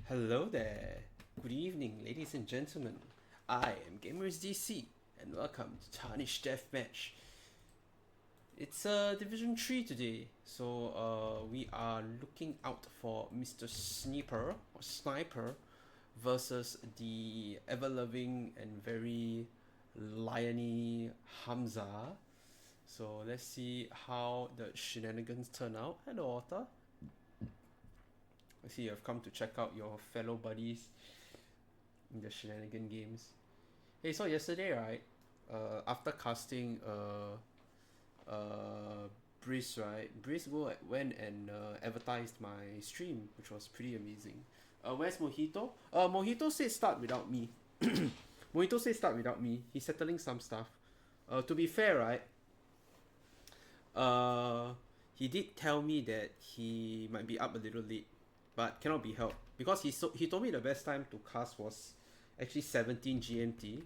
Hello there. Good evening, ladies and gentlemen. I am Gamerisdc, and welcome to Tarnished Deathmatch. It's Division 3 today, so we are looking out for Mr. Sniper versus the ever-loving and very liony Hamza. So let's see how the shenanigans turn out. Hello, Otter. I see you have come to check out your fellow buddies in the shenanigan games. Hey, so yesterday, right? After casting Briz, right? Went and advertised my stream, which was pretty amazing. Where's Mojito? Mojito said start without me. Mojito said start without me. He's settling some stuff. To be fair, right? Uh, he did tell me that he might be up a little late, but cannot be helped because he told me the best time to cast was actually 17 GMT.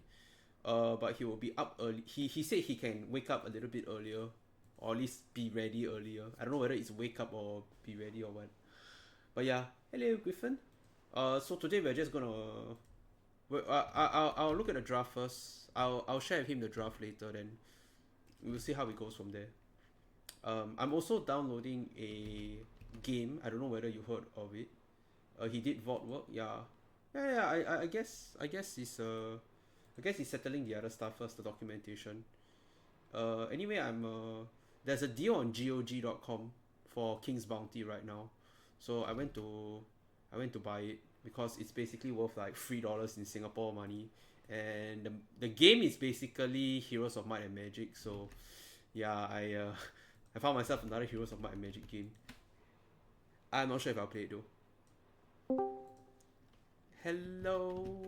But he will be up early. He said he can wake up a little bit earlier, or at least be ready earlier. I don't know whether it's wake up or be ready or what. But yeah, hello Griffin. So today we're just gonna. I'll look at the draft first. I'll share with him the draft later. Then we'll see how it goes from there. I'm also downloading a game. I don't know whether you heard of it. He did vault work. Yeah, yeah. I guess he's settling the other stuff first, the documentation. Anyway, there's a deal on GOG.com for King's Bounty right now, so I went to buy it because it's basically worth like $3 in Singapore money, and the game is basically Heroes of Might and Magic. So, yeah, I found myself another Heroes of Might and Magic game. I'm not sure if I'll play it though. Hello.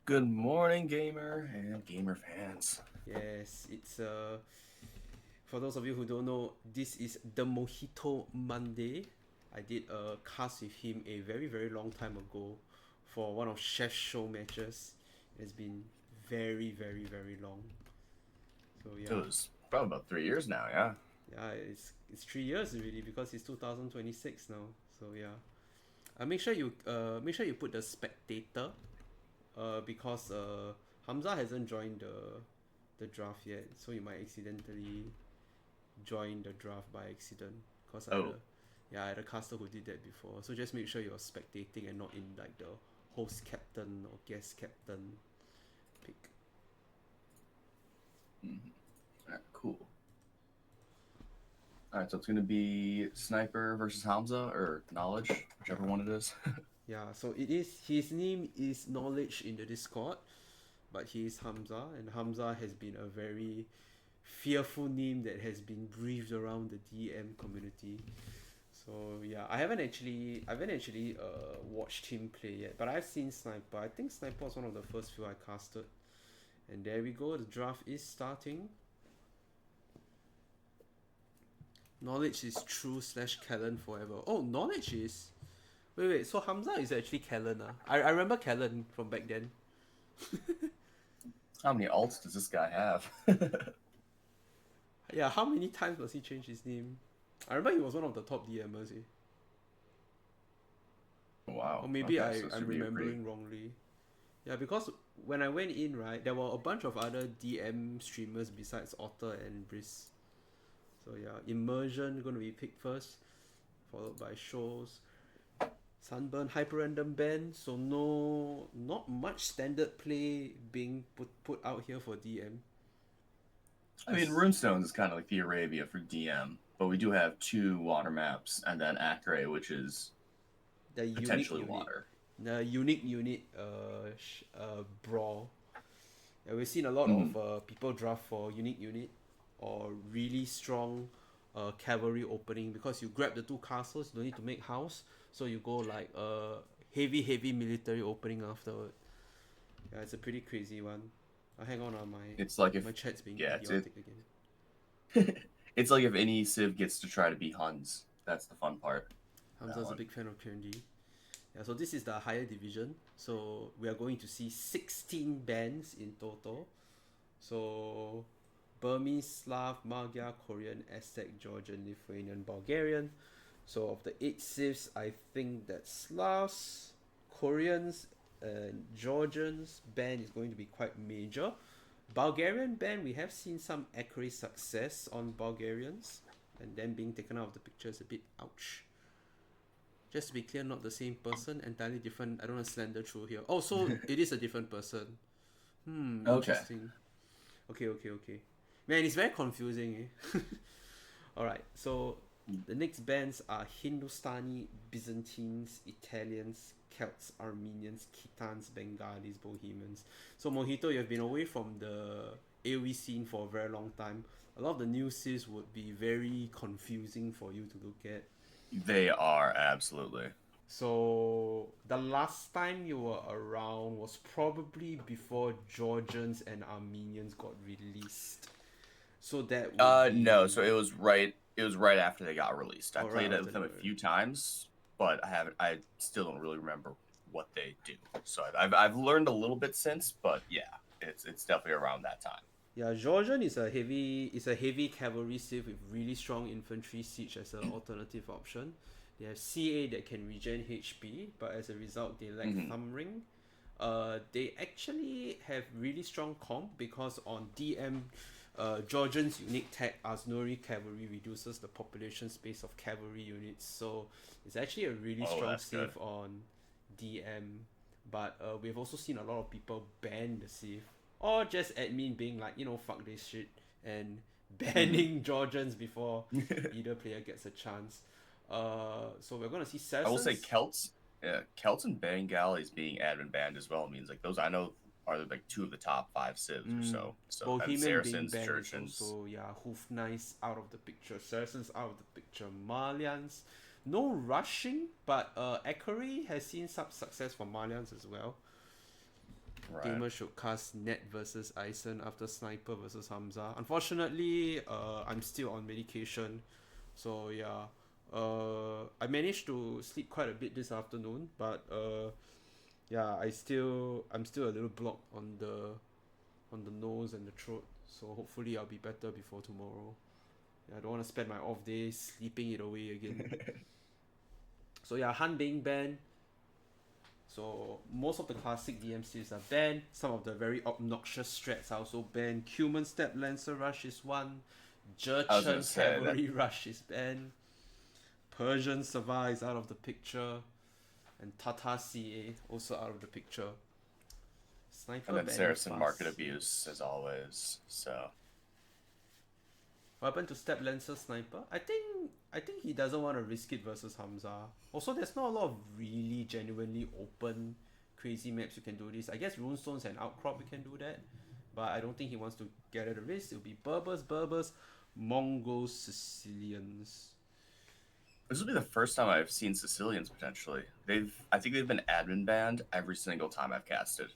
Good morning, gamer and gamer fans. Yes, it's for those of you who don't know, this is the Mojito Monday. I did a cast with him a very very long time ago for one of Chef's show matches. It's been very very very long. So It yeah, was probably about 3 years now, yeah. yeah, it's 3 years already because it's 2026 now. So yeah, make sure you put the spectator, because Hamza hasn't joined the draft yet, so you might accidentally join the draft by accident. Cause Oh, I had a caster who did that before. So just make sure you're spectating and not in like the host captain or guest captain pick. alright, cool. Alright, so it's gonna be Sniper versus Hamza or Knowledge, whichever one it is. Yeah, so it is his name is Knowledge in the Discord, but he is Hamza, and Hamza has been a very fearful name that has been breathed around the DM community. So yeah, I haven't actually watched him play yet, but I've seen Sniper. I think Sniper was one of the first few I casted. And there we go, the draft is starting. Knowledge is true / Kellen forever. Oh, Knowledge is. Wait, so Hamza is actually Kellen. I remember Kellen from back then. How many alts does this guy have? Yeah, how many times does he change his name? I remember he was one of the top DMers. Or Wow. maybe Okay, so I'm should be a pretty. remembering wrongly. Yeah, because when I went in, right, there were a bunch of other DM streamers besides Otter and Briz. So yeah, Immersion gonna be picked first, followed by Shows, Sunburn, Hyper Random Band. So no, not much standard play being put out here for DM. I mean, Runestones is kind of like the Arabia for DM, but we do have two water maps and then Acre, which is The unique potentially unit, water. the unique unit, brawl. Yeah, we've seen a lot Mm-hmm. of people draft for unique unit or really strong cavalry opening because you grab the two castles, you don't need to make house, so you go like heavy military opening afterward. Yeah, it's a pretty crazy one. Hang on, It's like my if, chat's being yeah, idiotic again. it's like if any Civ gets to try to be Huns. That's the fun part. That Hamza's a one. big fan of PNG. Yeah, so this is the higher division. So we are going to see 16 bands in total. So Burmese, Slav, Magyar, Korean, Aztec, Georgian, Lithuanian, Bulgarian. So of the 8 civs, I think that's Slavs. Koreans and Georgians ban is going to be quite major. Bulgarian ban, we have seen some accurate success on Bulgarians, and them being taken out of the picture is a bit ouch. Just to be clear, not the same person, entirely different. I don't know slender through here. Oh, so it is a different person. Okay. Interesting. Okay. Man, it's very confusing. Alright, so the next bands are Hindustani, Byzantines, Italians, Celts, Armenians, Khitans, Bengalis, Bohemians. So Mojito, you've been away from the AoE scene for a very long time. A lot of the new civ would be very confusing for you to look at. They are, absolutely. So the last time you were around was probably before Georgians and Armenians got released. So that would be No, so it was right after they got released. I all right played it after with they them a were. few times, but I still don't really remember what they do. So I've learned a little bit since, but yeah, it's definitely around that time. Yeah, Georgian is a heavy cavalry civ with really strong infantry siege as an alternative option. They have CA that can regen HP, but as a result they lack thumb ring. They actually have really strong comp because on DM, Georgian's unique tech Aznuri Cavalry reduces the population space of cavalry units, so it's actually a really Oh, strong that's good. save on DM. But we've also seen a lot of people ban the save, or just admin being like, fuck this shit, and banning Georgians before either player gets a chance. So we're gonna see I will say Saracens. Celts, yeah, Celts and Bengalis being admin banned as well means like those I know are like two of the top five civs or so. So and Bohemian being Saracens, banned is Churchians. also, yeah, Hoof Knights out of the picture, Saracens out of the picture, Malians, no rushing, but Akari has seen some success for Malians as well. Right. Gamer should cast Net versus Ison after Sniper versus Hamza. Unfortunately, I'm still on medication, so yeah. I managed to sleep quite a bit this afternoon, but yeah, I'm still a little blocked on the nose and the throat. So hopefully I'll be better before tomorrow. Yeah, I don't want to spend my off day sleeping it away again. So yeah, Han being banned. So most of the classic DMCs are banned. Some of the very obnoxious strats are also banned. Cuman Step Lancer Rush is one. I was gonna Jurchen say that, Cavalry Rush is banned. Persian Sava is out of the picture. And Tata CA also out of the picture. and Sniper then banning Saracen market fast. abuse as always. So What happened to Step Lancer Sniper? I think he doesn't want to risk it versus Hamza. Also, there's not a lot of really genuinely open crazy maps you can do this. I guess Runestones and Outcrop we can do that. But I don't think he wants to get at the risk. It'll be Berbers, Mongols, Sicilians. this will be the first time I've seen Sicilians potentially. I think they've been admin banned every single time I've casted.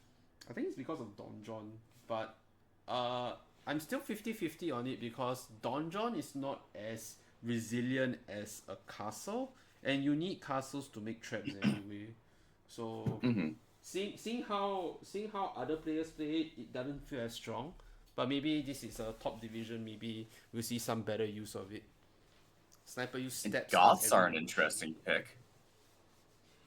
I think it's because of Donjon. But uh, I'm still 50-50 on it because Donjon is not as resilient as a castle. And you need castles to make traps anyway. So Mm-hmm. seeing how other players play it, it doesn't feel as strong. But maybe this is a top division. Maybe we'll see some better use of it. Sniper use And steps on Goths every are an location. interesting pick.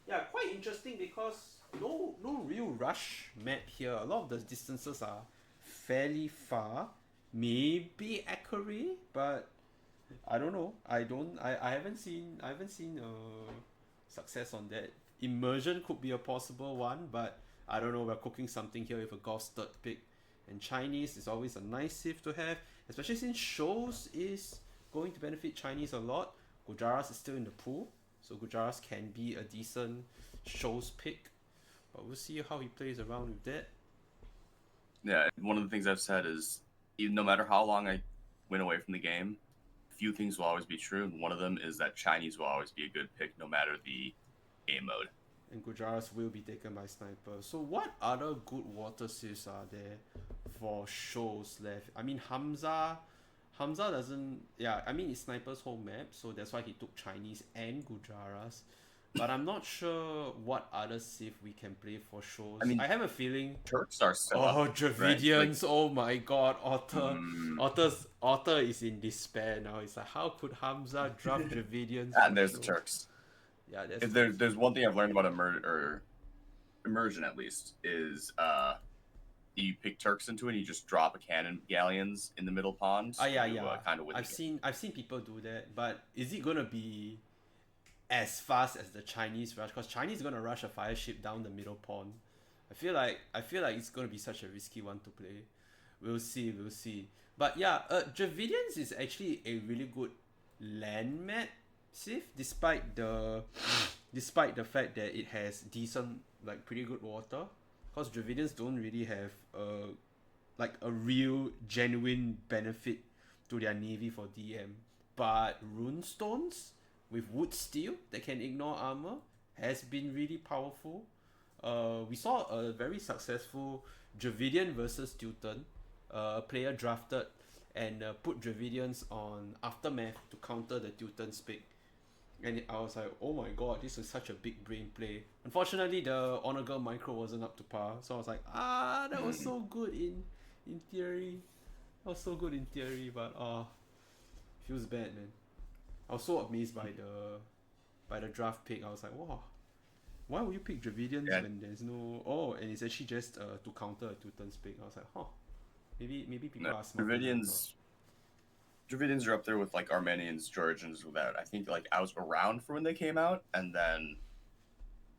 Yeah, quite interesting because no real rush map here. A lot of the distances are fairly far. Maybe accurate, but I don't know. I haven't seen success on that. Immersion could be a possible one, but I don't know. We're cooking something here with a Gauss third pick, and Chinese is always a nice sieve to have, especially since shows is going to benefit Chinese a lot. Gujaras is still in the pool, so Gujaras can be a decent shows pick, but we'll see how he plays around with that. Yeah, one of the things I've said is, even no matter how long I went away from the game, few things will always be true, and one of them is that Chinese will always be a good pick no matter the game mode. And Gujaras will be taken by Sniper. So what other good water sieves are there for shows left? I mean Hamza doesn't, yeah, I mean it's Sniper's home map, so that's why he took Chinese and Gujaras. But I'm not sure what other civ we can play for I shows. mean, I have a feeling. Turks are still up, Oh, right? Like, Dravidians! Oh my God, mm, Otter is in despair now. It's like, how could Hamza draft Dravidians and for there's the shows? Turks. Yeah, that's If Turks. there's one thing I've learned about a murder, or immersion at least is you pick Turks into it and you just drop a cannon galleons in the middle pond Yeah, to yeah. kind of win the I've game. seen people do that, but is it gonna be as fast as the Chinese rush? Because Chinese gonna rush a fire ship down the middle pond. I feel like it's gonna be such a risky one to play. We'll see, we'll see. But yeah, Dravidians is actually a really good land map, Sif, despite the fact that it has decent, like pretty good water. Because Dravidians don't really have like a real genuine benefit to their navy for DM. But runestones with wood steel that can ignore armor has been really powerful. We saw a very successful Dravidian versus Teuton. Player drafted and put Dravidians on Aftermath to counter the Teuton's pick. And I was like, oh my god, this is such a big brain play. Unfortunately, the Honor Girl micro wasn't up to par. So I was like, that was so good in theory. That was so good in theory, but feels bad, man. I was so amazed by the draft pick. I was like, wow, why would you pick Dravidians Yeah, when there's no? Oh, and it's actually just to counter a Teuton's pick. I was like, huh, maybe people no, are smarter than I thought. Dravidians are up there with like Armenians, Georgians. That I think like I was around for when they came out, and then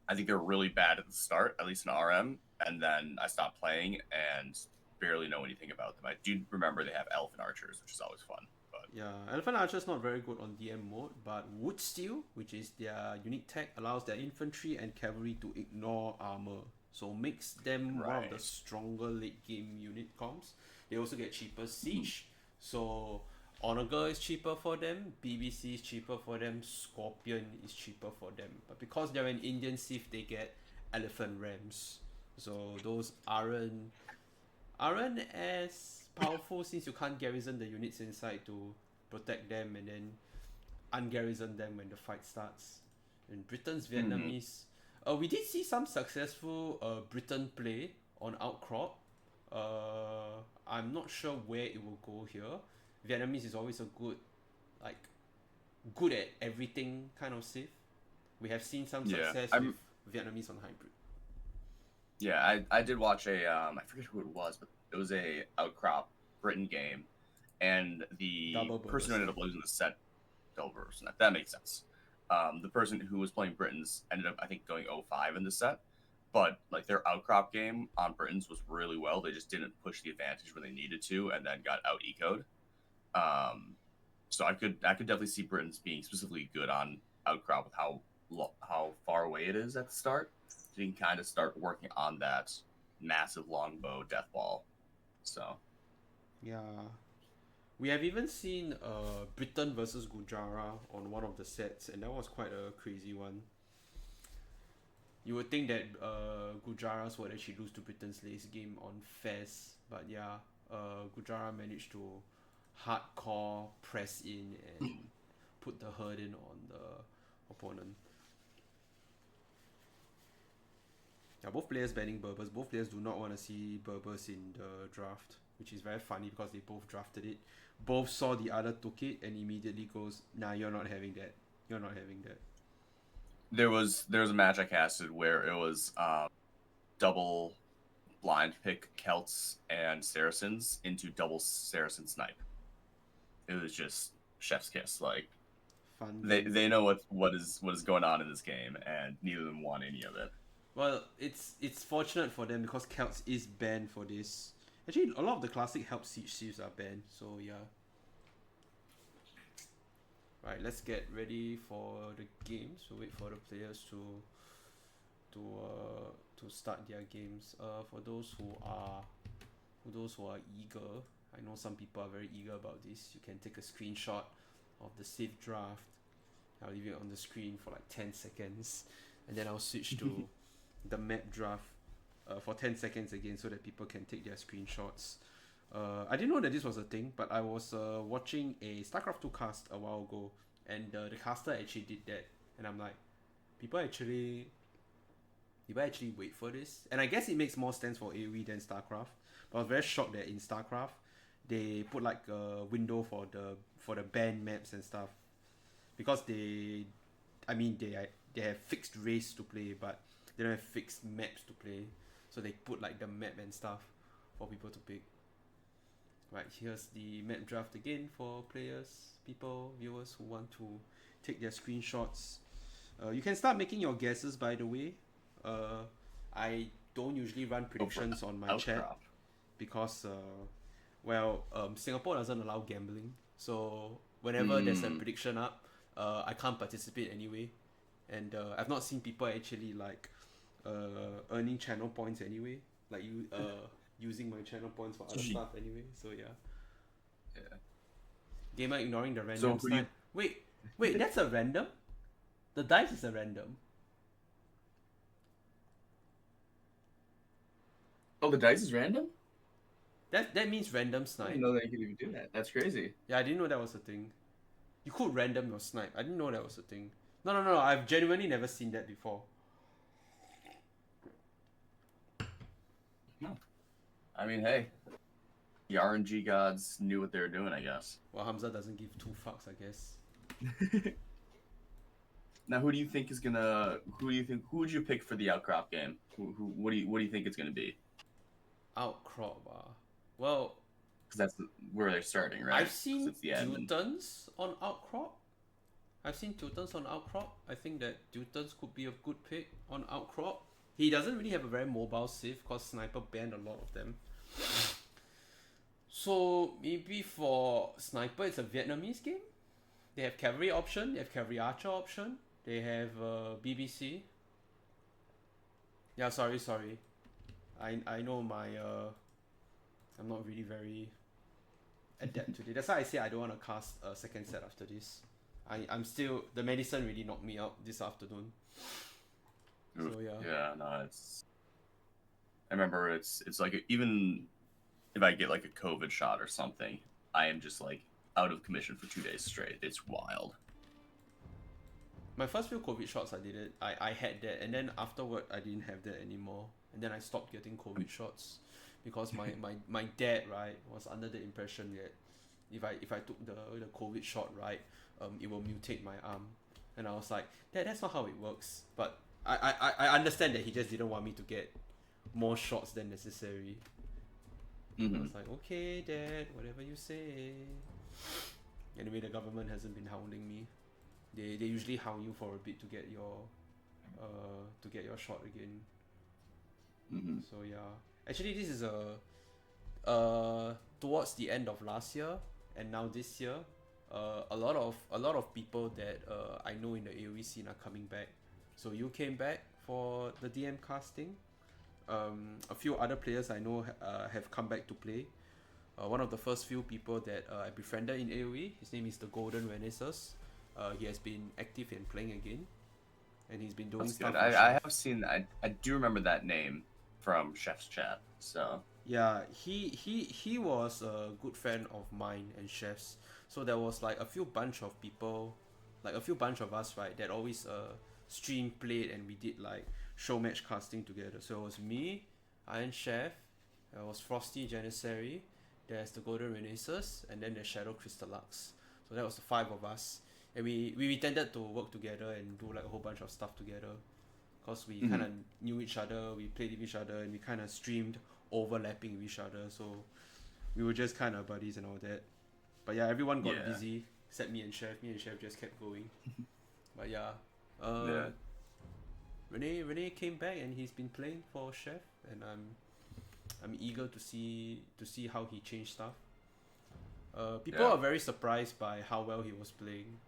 I think they were really bad at the start, at least in RM, and then I stopped playing and barely know anything about them. I do remember they have Elephant Archers, which is always fun. But Yeah, Elephant Archer's not very good on DM mode, but Wood Steel, which is their unique tech, allows their infantry and cavalry to ignore armor. So makes them one of the right, stronger late game unit comps. They also get cheaper siege. So Onager is cheaper for them, BBC is cheaper for them, Scorpion is cheaper for them. But because they're an Indian Sith, they get Elephant Rams. So those aren't as powerful since you can't garrison the units inside to protect them and then ungarrison them when the fight starts. And Britain's Vietnamese, we did see some successful Britain play on Outcrop. I'm not sure where it will go here. Vietnamese is always a like, good at everything kind of Civ. We have seen some yeah, success with I'm Vietnamese on hybrid. yeah, I did watch a I forget who it was, but it was a outcrop Britain game, and the Double person Berber who ended up snipe. losing the set, Delver, that makes sense. The person who was playing Britain's ended up I think going 0-5 in the set, but like their outcrop game on Britain's was really well. They just didn't push the advantage when they needed to, and then got out ecoed. Um, so I could definitely see Britain's being specifically good on outcrop with how far away it is at the start. So you can kind of start working on that massive longbow death ball. So Yeah. We have even seen Britain versus Gujarat on one of the sets, and that was quite a crazy one. You would think that Gujarat would actually lose to Britain's last game on Fez, but yeah, Gujarat managed to hardcore press in and put the hurt in on the opponent. Yeah, both players banning Berbers. Both players do not want to see Berbers in the draft, which is very funny because they both drafted it. Both saw the other took it and immediately goes, "Nah, you're not having that. You're not having that." there was a match I casted where it was double blind pick Celts and Saracens into double Saracen snipe. It was just chef's kiss. Like Fun game. they know what is going on in this game, and neither of them want any of it. Well, it's fortunate for them because Celts is banned for this. Actually, a lot of the classic help siege sieves are banned. So yeah. Right, let's get ready for the games. So wait for the players to start their games. For those who are eager, I know some people are very eager about this. You can take a screenshot of the save draft. I'll leave it on the screen for like 10 seconds, and then I'll switch to the map draft for 10 seconds again so that people can take their screenshots. I didn't know that this was a thing, but I was watching a StarCraft 2 cast a while ago, and the caster actually did that, and I'm like, people actually wait for this, and I guess it makes more sense for AoE than StarCraft. But I was very shocked that in StarCraft they put like a window for the banned maps and stuff because they have fixed race to play, but have fixed maps to play, so they put like the map and stuff for people to pick. Right, here's the map draft again for players, people, viewers who want to take their screenshots. You can start making your guesses, by the way. I don't usually run predictions on my chat because, Singapore doesn't allow gambling. So whenever there's a prediction up, I can't participate anyway. And I've not seen people actually like earning channel points anyway. Like using my channel points for other stuff anyway. So yeah. Gamer ignoring the random snipe. Wait, that's a random? The dice is a random. Oh, the dice is random? That means random snipe. I didn't know that you could even do that. That's crazy. Yeah, I didn't know that was a thing. You could random your snipe. I didn't know that was a thing. No. I've genuinely never seen that before. No. I mean, hey. The RNG gods knew what they were doing, I guess. Well, Hamza doesn't give two fucks, I guess. Now, who do you think is gonna? Who would you pick for the outcrop game? What do you think it's gonna be? Outcrop, well, because that's where they're starting, right? I've seen Teutons on outcrop. I think that Teutons could be a good pick on outcrop. He doesn't really have a very mobile save because Sniper banned a lot of them. So maybe for Sniper, it's a Vietnamese game. They have cavalry option, they have cavalry archer option, they have BBC. Yeah, sorry. I know my I'm not really very adept today. That's why I say I don't want to cast a second set after this. I'm still, the medicine really knocked me out this afternoon. So yeah. Yeah, no, it's. I remember it's like even if I get like a COVID shot or something, I am just like out of commission for 2 days straight. It's wild. My first few COVID shots I did it. I had that, and then afterward I didn't have that anymore. And then I stopped getting COVID shots because my dad, right, was under the impression that if I took the COVID shot, right, it will mutate my arm. And I was like, Dad, that's not how it works. But I understand that he just didn't want me to get more shots than necessary. I was like, okay, Dad, whatever you say. Anyway, the government hasn't been hounding me. They usually hound you for a bit to get your shot again. So yeah, actually this is towards the end of last year and now this year, a lot of people that I know in the AoE scene are coming back. So you came back for the DM casting. A few other players I know have come back to play. One of the first few people that I befriended in AoE, his name is the Golden Renaissance. He has been active in playing again, and he's been doing stuff. I have seen. I do remember that name from Chef's chat. So yeah, he was a good friend of mine and Chef's. So there was like a few bunch of people, like a few bunch of us, right, that always stream played and we did like show match casting together. So it was me, Iron Chef, it was Frosty Janissary, there's the Golden Renaissance, and then the Shadow Crystallux. So that was the 5 of us. And we tended to work together and do like a whole bunch of stuff together. Because we kind of knew each other, we played with each other, and we kind of streamed overlapping with each other. So we were just kind of buddies and all that. But yeah, everyone got busy, except me and Chef. Me and Chef just kept going. But yeah. Rene came back and he's been playing for Chef, and I'm eager to see how he changed stuff. People are very surprised by how well he was playing.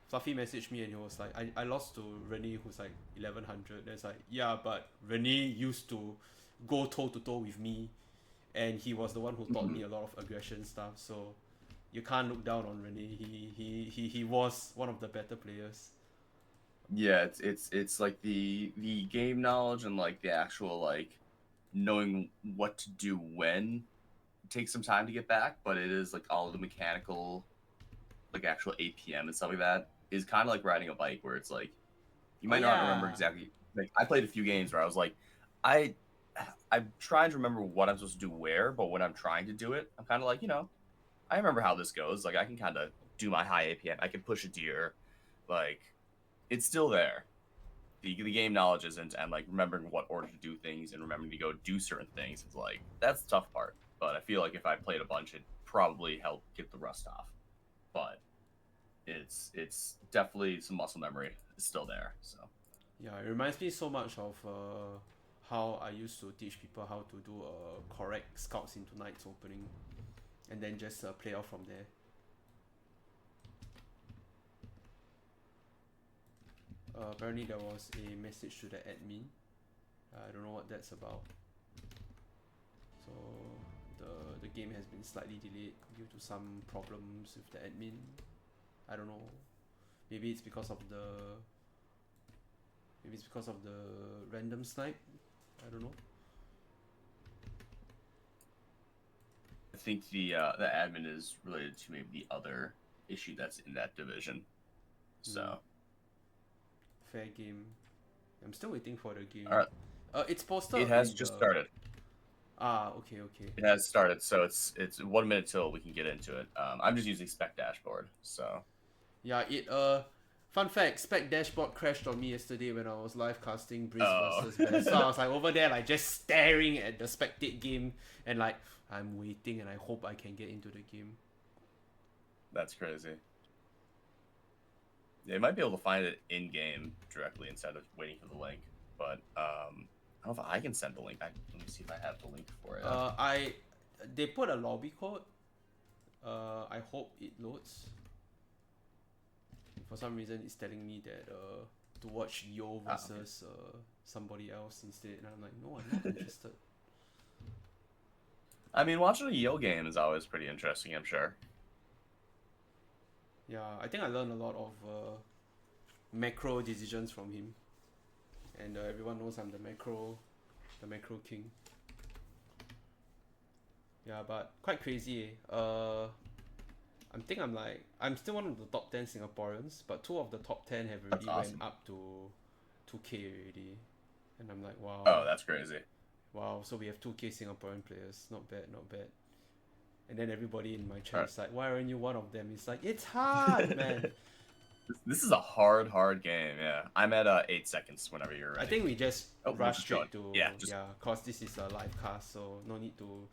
Fluffy messaged me and he was like, I lost to Rene who's like 1100. That's like, yeah, but Rene used to go toe to toe with me, and he was the one who taught me a lot of aggression stuff. So you can't look down on Rene. He was one of the better players. Yeah, it's like the game knowledge and like the actual like knowing what to do when it takes some time to get back, but it is like all the mechanical, like actual APM and stuff like that is kind of like riding a bike where it's like you might not remember exactly. Like I played a few games where I was like, I'm trying to remember what I'm supposed to do where, but when I'm trying to do it, I'm kind of like, I remember how this goes. Like I can kind of do my high APM. I can push a deer, like it's still there. the game knowledge isn't, and like remembering what order to do things and remembering to go do certain things is like that's the tough part. But I feel like if I played a bunch, it'd probably help get the rust off. But it's definitely some muscle memory is still there. So Yeah, it reminds me so much of how I used to teach people how to do correct scouts into Knights opening, and then just play off from there. Apparently there was a message to the admin. I don't know what that's about. So the game has been slightly delayed due to some problems with the admin. I don't know. Maybe it's because of the random snipe. I don't know. I think the admin is related to maybe the other issue that's in that division. So Fair game. I'm still waiting for the game. all right, It's posted. it has in just the... started. Ah, okay. It has started, so it's 1 minute till we can get into it. I'm just using spec dashboard, so Yeah, fun fact, Spec Dashboard crashed on me yesterday when I was live casting Breeze versus Best. So I was like over there like just staring at the spectate game and like I'm waiting and I hope I can get into the game. That's crazy. Yeah, you might be able to find it in game directly instead of waiting for the link. But I don't know if I can send the link. Let me see if I have the link for it. They put a lobby code. I hope it loads. For some reason, it's telling me that to watch Yo versus somebody else instead, and I'm like, no, I'm not interested. I mean, watching a Yo game is always pretty interesting, I'm sure. Yeah, I think I learned a lot of macro decisions from him, and everyone knows I'm the macro king. Yeah, but quite crazy. I'm still one of the top 10 Singaporeans, but 2 of the top 10 have already went up to 2K already, and I'm like, wow. Oh, that's crazy. Wow, so we have 2K Singaporean players. Not bad, not bad. And then everybody in my chat is like, why aren't you one of them? It's like, it's hard, man. This is a hard game, yeah. I'm at 8 seconds whenever you're ready. I think we just rush straight to yeah, cause this is a live cast, so no need to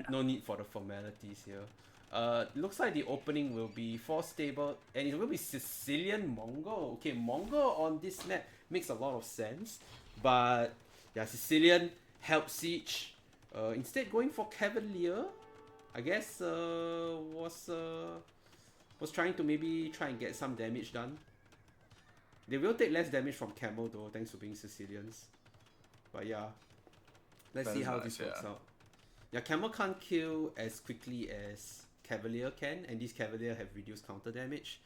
no need for the formalities here. Looks like the opening will be 4 stable and it will be Sicilian Mongol. Okay, Mongol on this map makes a lot of sense, but yeah, Sicilian help siege. Instead going for Cavalier, I guess was trying to maybe try and get some damage done. They will take less damage from Camel though, thanks to being Sicilians. But yeah, let's see how this works out. Yeah, Camel can't kill as quickly as Cavalier can, and these Cavalier have reduced counter damage.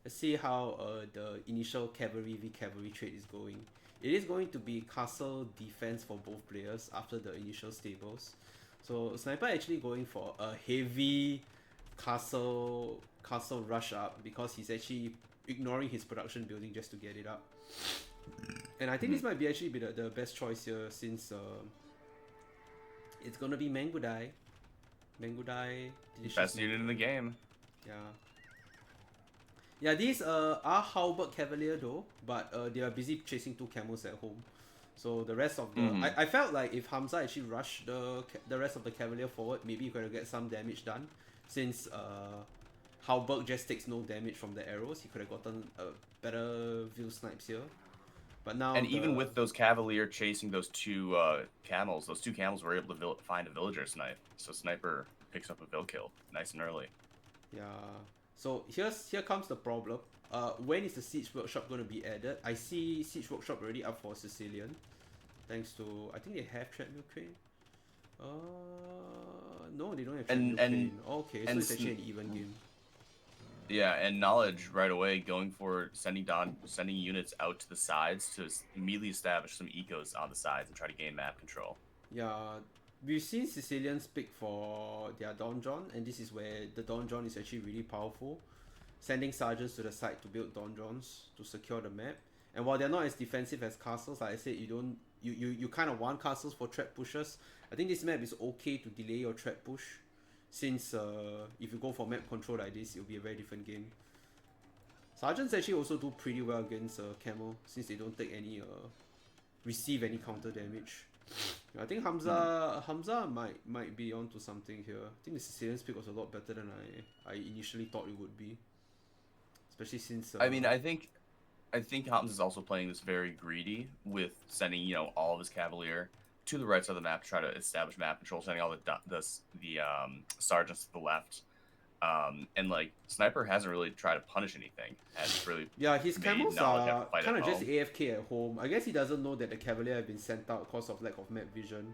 Let's see how the initial Cavalry v Cavalry trade is going. It is going to be castle defense for both players after the initial stables. So Sniper actually going for a heavy castle rush up because he's actually ignoring his production building just to get it up. And I think this might be actually be the best choice here since it's gonna be Mangudai. Best unit in the game. Yeah. Yeah, these are Halberd Cavalier though, but they are busy chasing 2 camels at home. So the rest of the I felt like if Hamza actually rushed the rest of the Cavalier forward, maybe you could get some damage done. Since Halberd just takes no damage from the arrows, he could have gotten a better view snipes here. But now even with those Cavalier chasing those 2 camels, those 2 camels were able to find a villager snipe. So Sniper picks up a vill kill nice and early. Yeah. So here comes the problem. When is the Siege Workshop going to be added? I see Siege Workshop already up for Sicilian. Thanks to, I think they have Treadmill Crane. No, they don't have Treadmill Crane. Okay, so it's actually an even game. Yeah, and Knowledge right away going for sending units out to the sides to immediately establish some ecos on the sides and try to gain map control. Yeah, we've seen Sicilians pick for their donjon, and this is where the donjon is actually really powerful. Sending sergeants to the side to build donjons to secure the map. And while they're not as defensive as castles, like I said, you kind of want castles for threat pushers. I think this map is okay to delay your threat push, since if you go for map control like this, it'll be a very different game. Sergeants actually also do pretty well against Camel since they don't take any receive any counter damage. I think Hamza might be onto something here. I think the Sicilian's pick was a lot better than I initially thought it would be, especially since. I mean, I think Hamza's also playing this very greedy with sending all of his Cavalier to the right side of the map to try to establish map control, sending all the sergeants to the left. And like Sniper hasn't really tried to punish anything. Hasn't really. Yeah, his camels are kind of just home. AFK at home. I guess he doesn't know that the Cavalier have been sent out because of lack of map vision.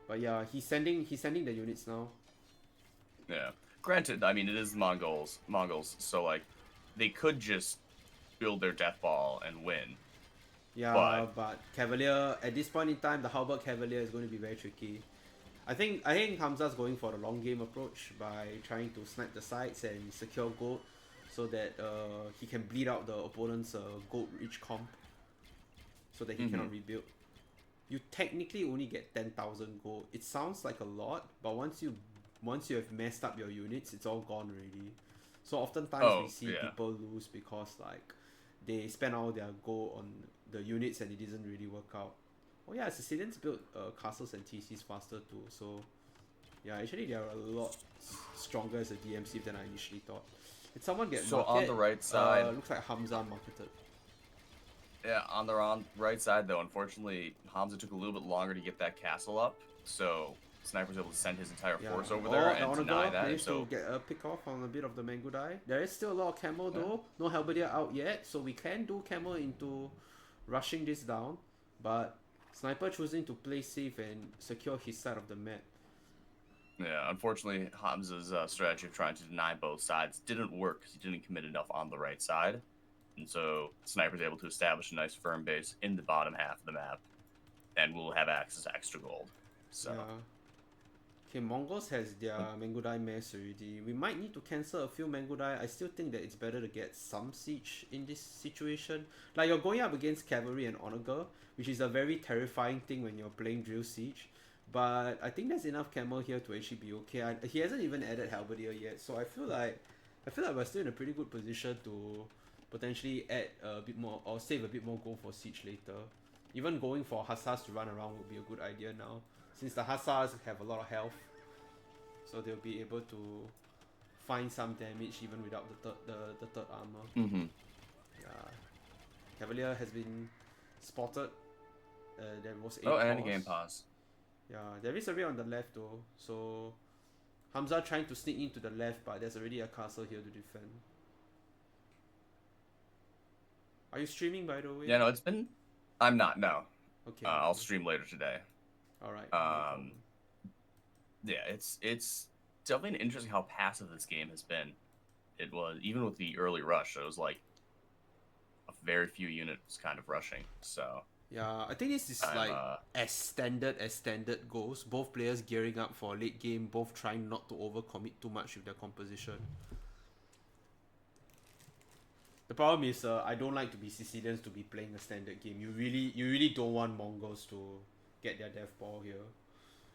But yeah, he's sending the units now. Yeah. Granted, I mean it is Mongols, so like they could just build their death ball and win. Yeah, but Cavalier at this point in time, the Halberd Cavalier is going to be very tricky. I think Hamza's going for the long game approach by trying to snipe the sides and secure gold, so that he can bleed out the opponent's gold rich comp, so that he cannot rebuild. You technically only get 10,000 gold. It sounds like a lot, but once you have messed up your units, it's all gone already. So oftentimes we see people lose because like they spend all their gold on the units and it doesn't really work out. Oh yeah, Sicilians build castles and TCs faster too, so yeah, actually they are a lot stronger as a DMC than I initially thought. Did someone get so market? On the right side? Looks like Hamza marketed. Yeah, on the right side though, unfortunately, Hamza took a little bit longer to get that castle up, so Sniper's able to send his entire force over there and deny that. Managed to get a pick off on a bit of the Mangudai. There is still a lot of camo though. No Halberdier out yet, so we can do camo into rushing this down, but Sniper choosing to play safe and secure his side of the map. Yeah, unfortunately, Hamza's strategy of trying to deny both sides didn't work because he didn't commit enough on the right side. And so Sniper's able to establish a nice firm base in the bottom half of the map, and we'll have access to extra gold. So. Yeah. Okay, Mongols has their Mangudai mess already. We might need to cancel a few Mangudai. I still think that it's better to get some siege in this situation. Like, you're going up against Cavalry and Onager, which is a very terrifying thing when you're playing Drill Siege. But I think there's enough camo here to actually be okay. He hasn't even added Halberdier yet, so I feel like we're still in a pretty good position to potentially add a bit more or save a bit more gold for siege later. Even going for Hussars to run around would be a good idea now, since the Hussars have a lot of health, so they'll be able to find some damage even without the third armor. Yeah, Cavalier has been spotted. There was 8 and a game pause. Yeah, there is a raid on the left though, so Hamza trying to sneak into the left, but there's already a castle here to defend. Are you streaming, by the way? Yeah, no, it's been. I'm not. No. Okay. I'll stream later today. All right. Yeah, it's definitely interesting how passive this game has been. It was even with the early rush, it was like a very few units kind of rushing. So. Yeah, I think this is as standard goes. Both players gearing up for a late game, both trying not to overcommit too much with their composition. The problem is, I don't like to be Sicilians to be playing a standard game. You really don't want Mongols to get their death ball here.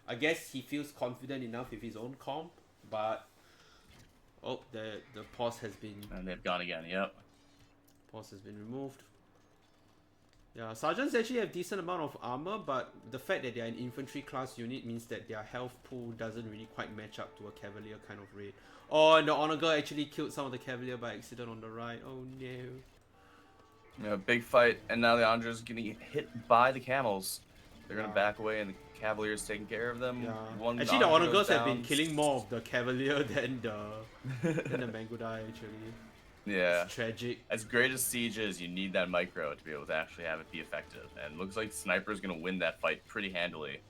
I guess he feels confident enough with his own comp, but the pause has been. And they've gone again. Yep. Pause has been removed. Yeah, sergeants actually have decent amount of armor, but the fact that they're an infantry class unit means that their health pool doesn't really quite match up to a cavalier kind of raid. Oh, and the honor girl actually killed some of the cavalier by accident on the right. Oh no. Yeah, big fight, and now the Andre's getting hit by the camels. They're gonna back away, and the Cavalier's taking care of them. Yeah. Actually, the honor girls have been killing more of the cavalier than the Mangudai actually. Yeah. It's tragic. As great as Siege is, you need that micro to be able to actually have it be effective. And it looks like Sniper's going to win that fight pretty handily.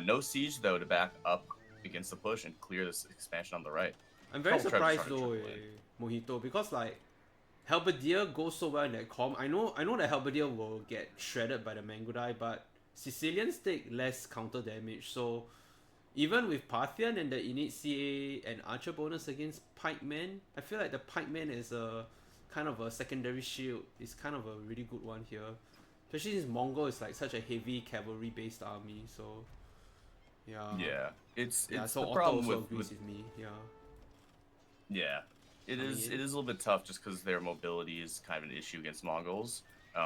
No Siege, though, to back up against the push and clear this expansion on the right. I'm very surprised, though, Mojito, because, like, Halberdier goes so well in that comp. I know that Halberdier will get shredded by the Mangudai, but Sicilians take less counter damage, so even with Parthian and the innate CA and Archer bonus against Pikemen, I feel like the Pikeman is a kind of a secondary shield. It's kind of a really good one here. Especially since Mongol is like such a heavy cavalry based army, so yeah. Yeah. It's so the Otto problem also with agrees with me, yeah. Yeah. It coming is in. it is a little bit tough just because their mobility is kind of an issue against Mongols.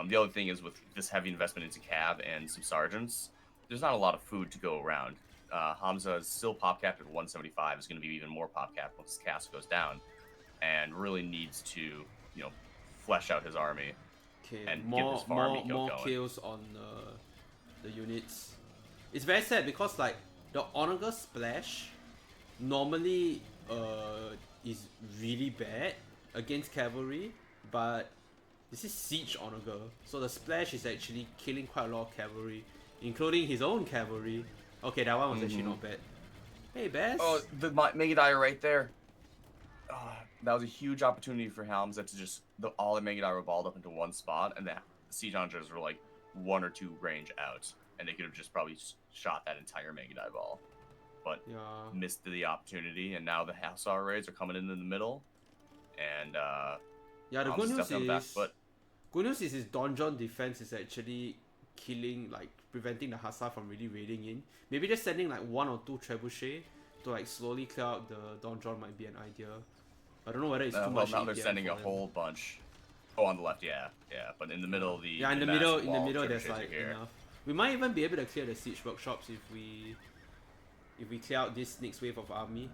The other thing is with this heavy investment into cab and some sergeants, there's not a lot of food to go around. Hamza is still pop capped at 175. Is going to be even more pop capped once his cask goes down, and really needs to flesh out his army Okay, and get this farm eco more going. kills on the units. It's very sad because like the Onager splash normally is really bad against cavalry, but this is siege Onager, so the splash is actually killing quite a lot of cavalry, including his own cavalry. Okay, that one was actually not bad. Hey, Bess. Oh, the Mega Dire right there. That was a huge opportunity for Hamza to just all the Mega Dire were balled up into one spot, and the siege hunters were like 1 or 2 range out, and they could have just probably shot that entire Mega Die ball, but Yeah. missed the opportunity. And now the Hussar raids are coming in the middle, and Yeah, the good Hamza's news definitely on the back is foot. his donjon defense is actually killing, like preventing the Hussar from really raiding in. Maybe just sending like 1 or 2 trebuchet to like slowly clear out the donjon might be an idea. I don't know whether it's too much. Well, now they're APM sending for a them. whole bunch. Oh, on the left, yeah, but in the middle, the in the massive middle, wall of there's trebuchets like are here. enough. We might even be able to clear the siege workshops if we clear out this next wave of army.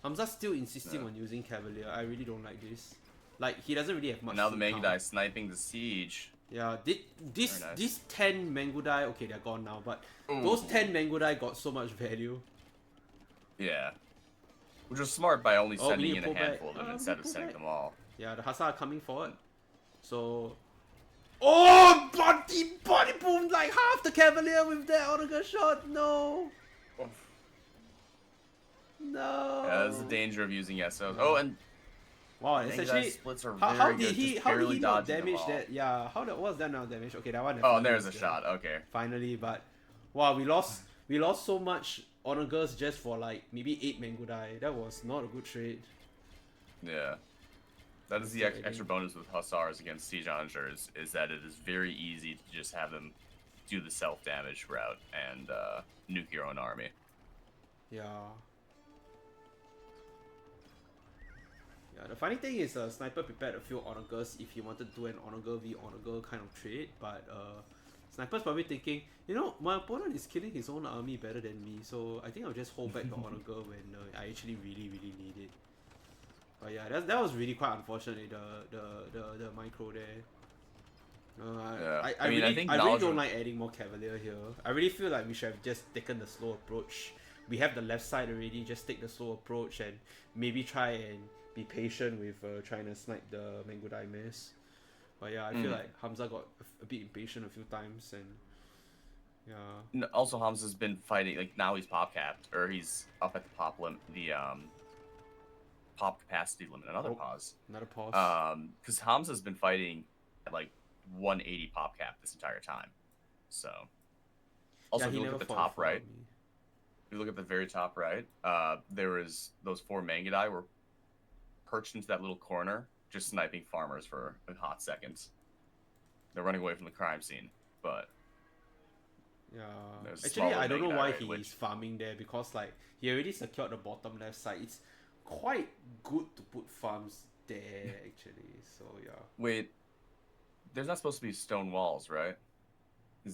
Hamza's still insisting on using cavalier. I really don't like this. Like he doesn't really have much. And now the food Mega count. Die sniping the siege. Yeah, Very nice. these 10 Mangudai, okay, they're gone now, but those 10 Mangudai got so much value. Yeah. Which was smart by only Oh, we sending need in to a pull handful back. of them We instead need of to pull sending back. them all. Yeah, the Hussar are coming forward. So... Oh! Body boomed like half the Cavalier with that Onager shot! No! No! Yeah, that's the danger of using SOs. Oh, and Wow, it's Mega actually... Die splits are How very did good. he, Just how did barely he not dodging them damage all. that? Yeah, how that was that not damage? Okay, that one Oh, definitely and there's a was shot. Okay. Finally, but... Wow, we lost so much Onagers just for like maybe 8 Mangudai. That was not a good trade. Yeah. That is the extra bonus with Hussars against Siege Onagers, is that it is very easy to just have them do the self-damage route and nuke your own army. Yeah. Yeah, the funny thing is Sniper prepared a few Onagers if he wanted to do an Onager v Onager kind of trade, but Sniper's probably thinking, you know, my opponent is killing his own army better than me, so I think I'll just hold back the Onager when I actually really need it. But yeah, that was really quite unfortunate, the micro there. Yeah. I mean, I really, think I really knowledge don't of- like adding more Cavalier here. I really feel like we should have just taken the slow approach. We have the left side already, just take the slow approach and maybe try and be patient with trying to snipe the Mangudai mess. But yeah, I feel like Hamza got a bit impatient a few times, and yeah. Also, Hamza's been fighting, like, now he's pop capped, or he's up at the pop limit, the pop capacity limit. Another pause. Another pause. Because Hamza's been fighting at like 180 pop cap this entire time. So, also, if you look at the top right, if you look at the very top right, there was those 4 Mangudai were perched into that little corner, just sniping farmers for a hot second. They're running away from the crime scene, but yeah. there's Actually, I don't know Mangudai, why right, he's farming there, because like he already secured the bottom left side. It's quite good to put farms there actually. So yeah. Wait, there's not supposed to be stone walls, right?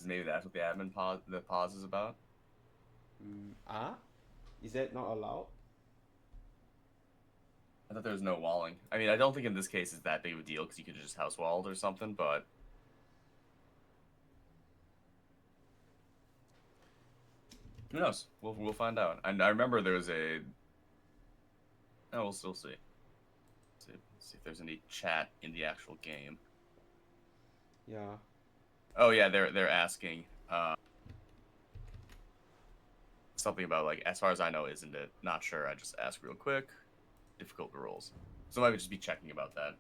Maybe that's what the admin pause is about. Is that not allowed? I thought there was no walling. I mean, I don't think in this case it's that big of a deal because you could just house walled or something, but who knows? We'll find out. And I remember there was a. Oh, we'll still see. See if there's any chat in the actual game. Yeah. Oh yeah, they're asking something about, like, as far as I know, isn't it? Not sure. I just asked real quick. Difficult rules. So I might just be checking about that.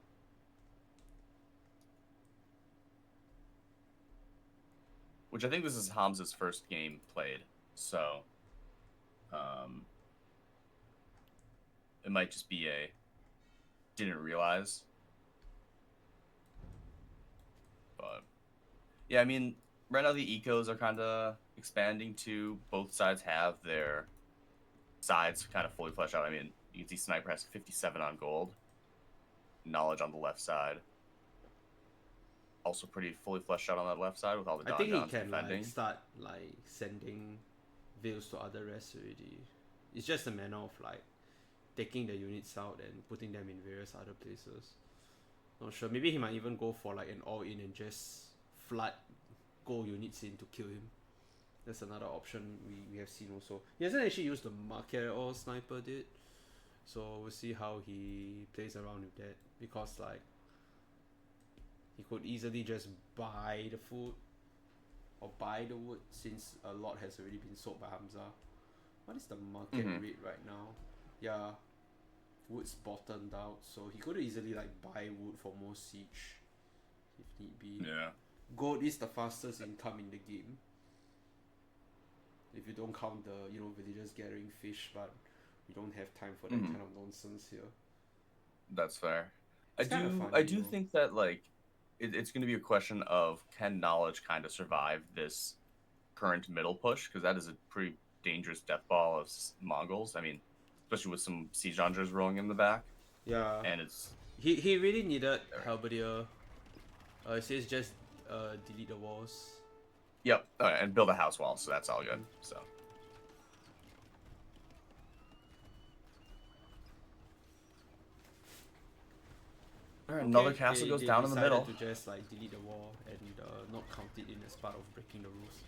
Which I think this is Hamza's first game played, so it might just be a didn't realize. But yeah, I mean, right now the ecos are kind of expanding too. Both sides have their sides kind of fully fleshed out. I mean, you can see Sniper has 57 on gold, knowledge on the left side. Also pretty fully fleshed out on that left side with all the I Don think he Johns can defending. like start like sending veils to other rests already. It's just a matter of like taking the units out and putting them in various other places. Not sure. Maybe he might even go for like an all-in and just flood gold units in to kill him. That's another option we have seen also. He hasn't actually used the market at all, Sniper did. So we'll see how he plays around with that. Because like he could easily just buy the food or buy the wood since a lot has already been sold by Hamza. What is the market rate right now? Yeah, wood's bottomed out, so he could easily like buy wood for more siege if need be. Yeah. Gold is the fastest income in the game. If you don't count the villagers gathering fish, but we don't have time for that kind of nonsense here. That's fair. It's kinda funny, I do though. think that like it's going to be a question of can knowledge kind of survive this current middle push, because that is a pretty dangerous death ball of Mongols. I mean, especially with some siege hunters rolling in the back, Yeah, and it's he really needed Halberdier. It says just delete the walls. yep, and build a house wall, so that's all good. So all right, another castle goes down in the middle. To just like delete the wall and not count it in as part of breaking the rules.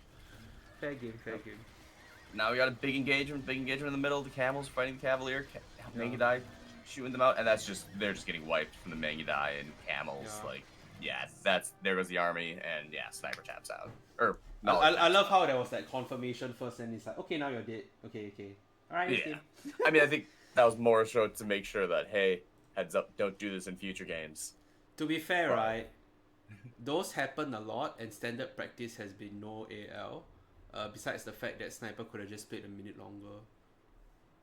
Fair game, fair game. Now we got a big engagement in the middle. The camels fighting the cavalier. Mangudai shooting them out, and they're just getting wiped from the Mangudai and camels. Yeah. Like, yeah, there goes the army, and yeah, sniper taps out. Or I love how there was that confirmation first, and it's like, okay, now you're dead. Okay, all right. Yeah, I mean, I think that was more so to make sure that hey, heads up, don't do this in future games. To be fair, right, those happen a lot, and standard practice has been no AL. Besides the fact that Sniper could have just played a minute longer.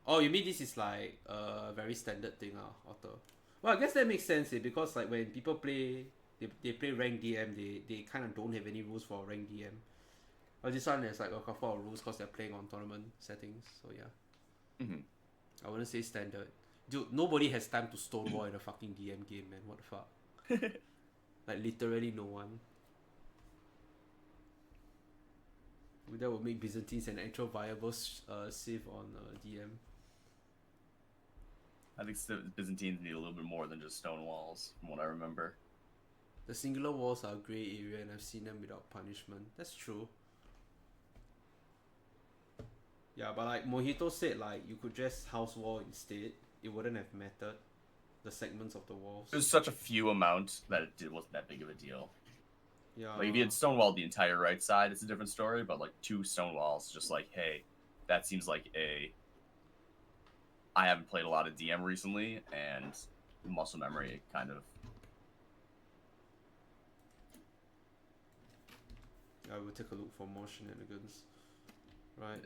Oh, you mean this is like a very standard thing, Otto? Well, I guess that makes sense, because like when people play, they play rank DM, they kind of don't have any rules for rank DM. But this one there's like a couple of rules because they're playing on tournament settings, so yeah. I wouldn't say standard. Dude, nobody has time to stonewall in a fucking DM game, man. What the fuck? Like literally no one. That would make Byzantines an actual viable civ on DM. I think Byzantines need a little bit more than just stone walls, from what I remember. The singular walls are a grey area, and I've seen them without punishment. That's true. Yeah, but like Mojito said, like you could just house wall instead. It wouldn't have mattered. The segments of the walls. It was such a few amount that it wasn't that big of a deal. Yeah. Like if you had stonewalled the entire right side, it's a different story. But like 2 stone walls, just like hey, that seems like I haven't played a lot of DM recently, and muscle memory kind of. I will take a look for more shenanigans. Right.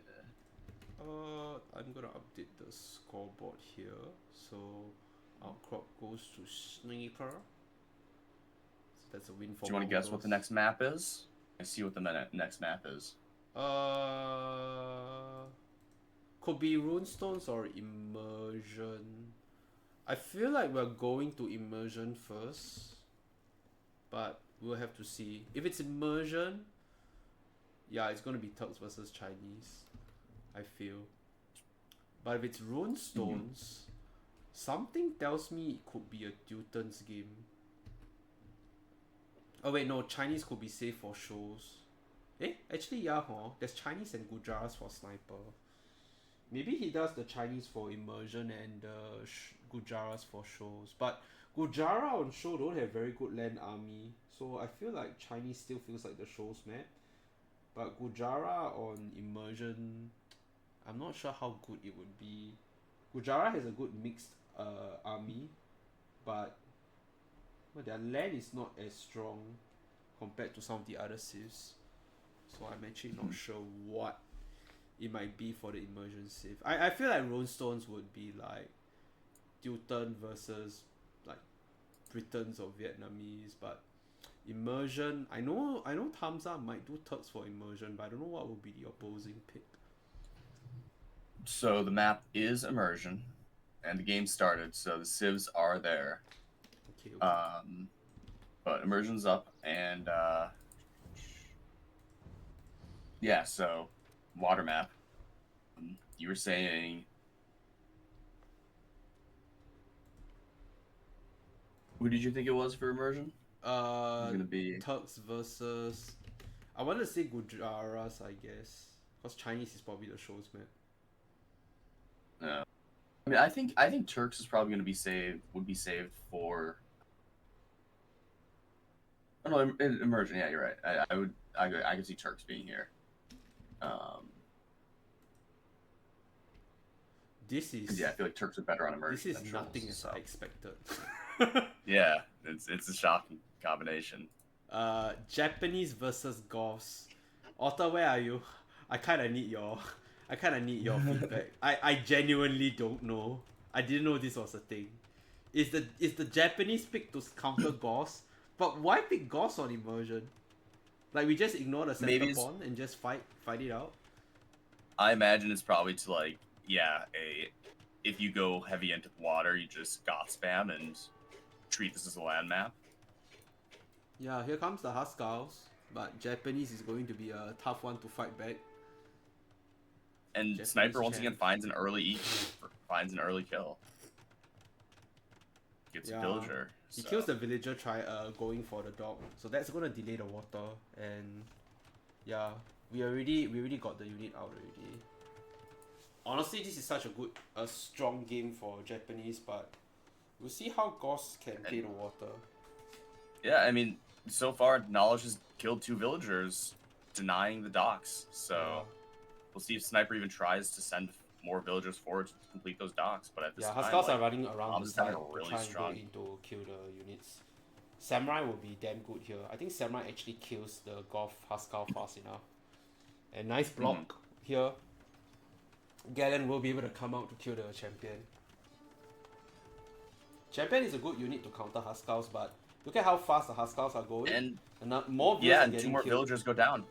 I'm gonna update the scoreboard here. So our crop goes to Sniper. So that's a win for. Do you want to guess what the next map is? I see what the next map is. Could be Runestones or Immersion. I feel like we're going to Immersion first, but we'll have to see. If it's Immersion, yeah, it's gonna be Turks versus Chinese, I feel. But if it's Runestones, something tells me it could be a Teutons game. Oh wait, no, Chinese could be safe for shows. Actually, yeah, there's Chinese and Gujaras for Sniper. Maybe he does the Chinese for Immersion and Gujaras for shows. But Gujara on show don't have very good land army, so I feel like Chinese still feels like the show's map. But Gujara on Immersion, I'm not sure how good it would be. Gujara has a good mixed army, but their land is not as strong compared to some of the other civs. So I'm actually not sure what it might be for the Immersion civ. I feel like Runestones would be like Teuton versus like Britons or Vietnamese, but Immersion, I know Hamza might do Turks for Immersion, but I don't know what would be the opposing pick. So the map is Immersion, and the game started, so the civs are there. Okay, okay. But immersion's up, and yeah. So water map. You were saying, who did you think it was for immersion? It's gonna be. Turks versus. I wanted to say Gujaras, I guess, because Chinese is probably the show's map. I mean, I think Turks is probably gonna be saved. Would be saved for. Oh no, immersion. Yeah, you're right. I could see Turks being here. This is Yeah, I feel like Turks are better on immersion. this is than nothing trolls, as so. I expected. Yeah, it's a shocking combination. Japanese versus Goths. Otter, where are you? I kind of need your feedback. I genuinely don't know. I didn't know this was a thing. Is the Japanese pick to counter Goths? But why pick Goths on immersion? Like we just ignore the center Maybe pawn and just fight it out. I imagine it's probably to like, yeah, if you go heavy into water, you just goth spam and treat this as a land map. Yeah, here comes the Huskars, but Japanese is going to be a tough one to fight back. And Japanese Sniper once again champ. finds an early kill. Gets a villager. He So. kills the villager going for the dog, so that's gonna delay the water, and yeah, we already got the unit out already. Honestly, this is such a strong game for Japanese, but we'll see how Goss can play the water. Yeah, I mean, so far Knowledge has killed 2 villagers, denying the docks. So we'll see if Sniper even tries to send more villagers forward to complete those docks. But at this time, Huskars are running around the Hamza's side having a to really try and strong. go in to kill the units. Samurai will be damn good here. I think Samurai actually kills the Goth Huskar fast enough. And nice block here. Galen will be able to come out to kill the champion. Champion is a good unit to counter Huskars, but look at how fast the Huskars are going. And more villagers are and getting 2 more killed. villagers go down.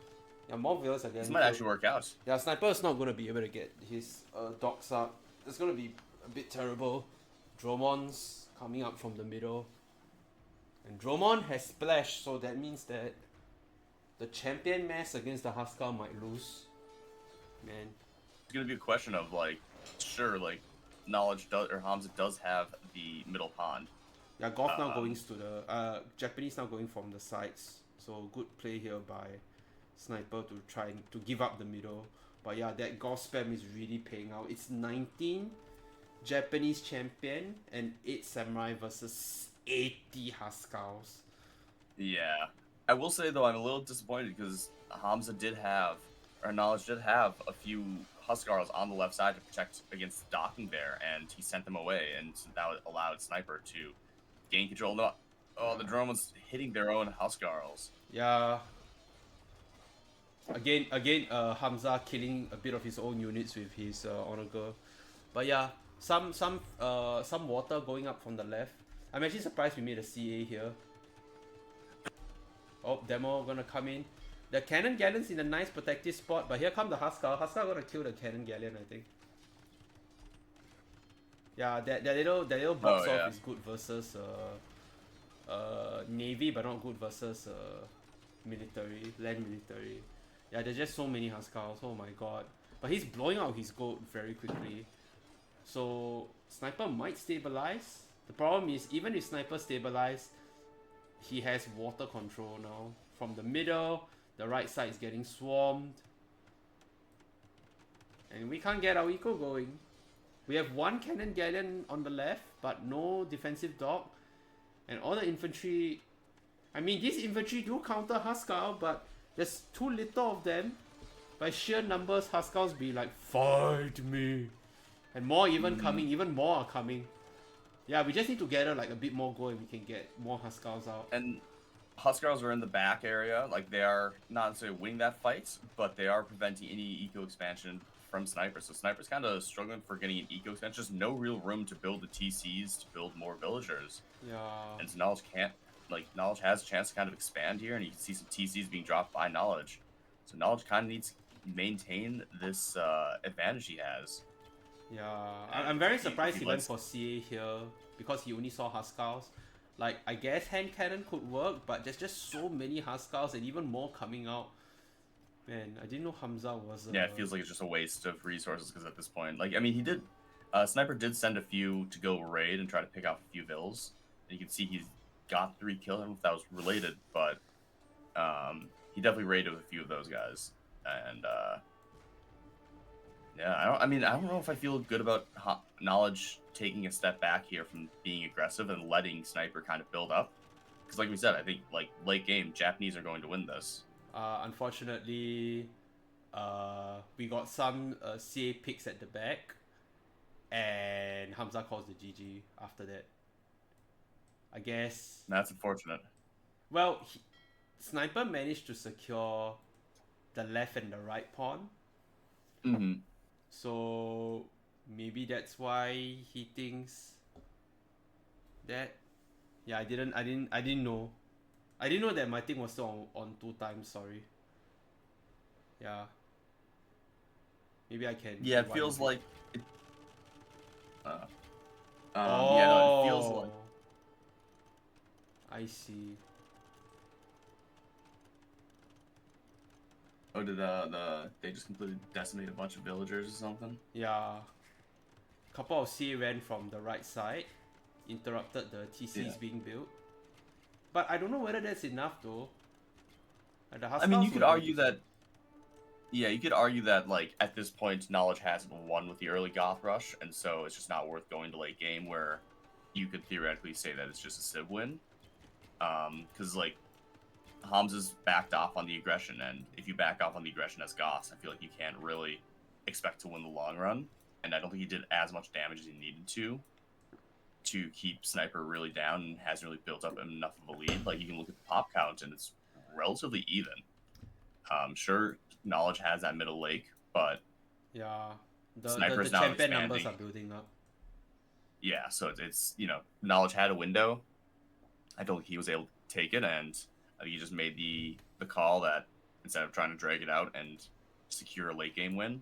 Yeah, more villagers are getting This killed. might actually work out. Yeah, Sniper is not going to be able to get his dogs up. It's going to be a bit terrible. Dromon's coming up from the middle. And Dromon has Splash, so that means that the champion mass against the Huskar might lose. Man. It's going to be a question of, like, sure, like, Knowledge does, or Hamza does have the middle pond. Yeah, Goth now going to the... Japanese now going from the sides. So good play here by Sniper to try to give up the middle. But yeah, that Goth spam is really paying out. It's 19 Japanese champion and 8 Samurai versus 80 Huskars. Yeah. I will say, though, I'm a little disappointed because Hamza did have, or Knowledge did have, a few Huskars on the left side to protect against the docking there, and he sent them away, and that allowed Sniper to gain control. No, the drone was hitting their own Huskars. Yeah. Again, Hamza killing a bit of his own units with his honor girl. But yeah, some water going up from the left. I'm actually surprised we made a CA here. Oh, demo gonna come in. The cannon galleon's in a nice protective spot, but here come the Huskar. Huskar gonna kill the cannon galleon, I think. Yeah, that little box off is good versus navy, but not good versus land military. Yeah, there's just so many Huskars. Oh my god! But he's blowing out his gold very quickly. So Sniper might stabilize. The problem is, even if Sniper stabilize, he has water control now. From the middle, the right side is getting swarmed. And we can't get our eco going. We have one cannon galleon on the left, but no defensive dock. And all the infantry... I mean, these infantry do counter Huskar, but there's too little of them. By sheer numbers, Huskars be like, fight me. And more even coming, even more are coming. Yeah, we just need to gather like a bit more gold and we can get more Huskars out. And Huskars are in the back area. Like, they are not necessarily winning that fight, but they are preventing any eco expansion from Sniper. So Sniper's kind of struggling for getting an eco expansion. Just no real room to build the TCs to build more villagers. Yeah. And so Knowledge can't, like, Knowledge has a chance to kind of expand here, and you can see some TCs being dropped by Knowledge. So Knowledge kind of needs to maintain this advantage he has. Yeah, I'm very surprised he went for CA here because he only saw Huskars. Like, I guess hand cannon could work, but there's just so many Huskars and even more coming out. Man, I didn't know Hamza was. Yeah, it feels like it's just a waste of resources because at this point, like, I mean, he did. Sniper did send a few to go raid and try to pick off a few vills, and you can see he's got 3 kills. I don't know if that was related, but he definitely raided with a few of those guys, and yeah, I don't know if I feel good about Knowledge taking a step back here from being aggressive and letting Sniper kind of build up, because like we said, I think like late game Japanese are going to win this. Unfortunately, we got some CA picks at the back, and Hamza calls the GG after that. I guess. That's unfortunate. Well, Sniper managed to secure the left and the right pawn. Mm-hmm. So maybe that's why he thinks that. Yeah, I didn't know. I didn't know that my thing was still on 2 times. Sorry. Yeah. Maybe I can. Yeah, it feels like. Oh. Yeah, no, it feels like. I see. Oh, did they just completely decimate a bunch of villagers or something? Yeah. Couple of CA ran from the right side, interrupted the TCs being built. But I don't know whether that's enough though. I mean, you could argue that. Yeah, you could argue that like at this point, Knowledge hasn't won with the early Goth rush, and so it's just not worth going to late game where you could theoretically say that it's just a civ win. Because like Hamza's backed off on the aggression, and if you back off on the aggression as Goths, I feel like you can't really expect to win the long run. And I don't think he did as much damage as he needed to keep Sniper really down, and hasn't really built up enough of a lead. Like you can look at the pop count, and it's relatively even. Sure, Knowledge has that middle lake, but yeah, the Sniper's now champion expanding. numbers are building up. Yeah, so it's Knowledge had a window. I don't think he was able to take it, and I think he just made the call that instead of trying to drag it out and secure a late game win,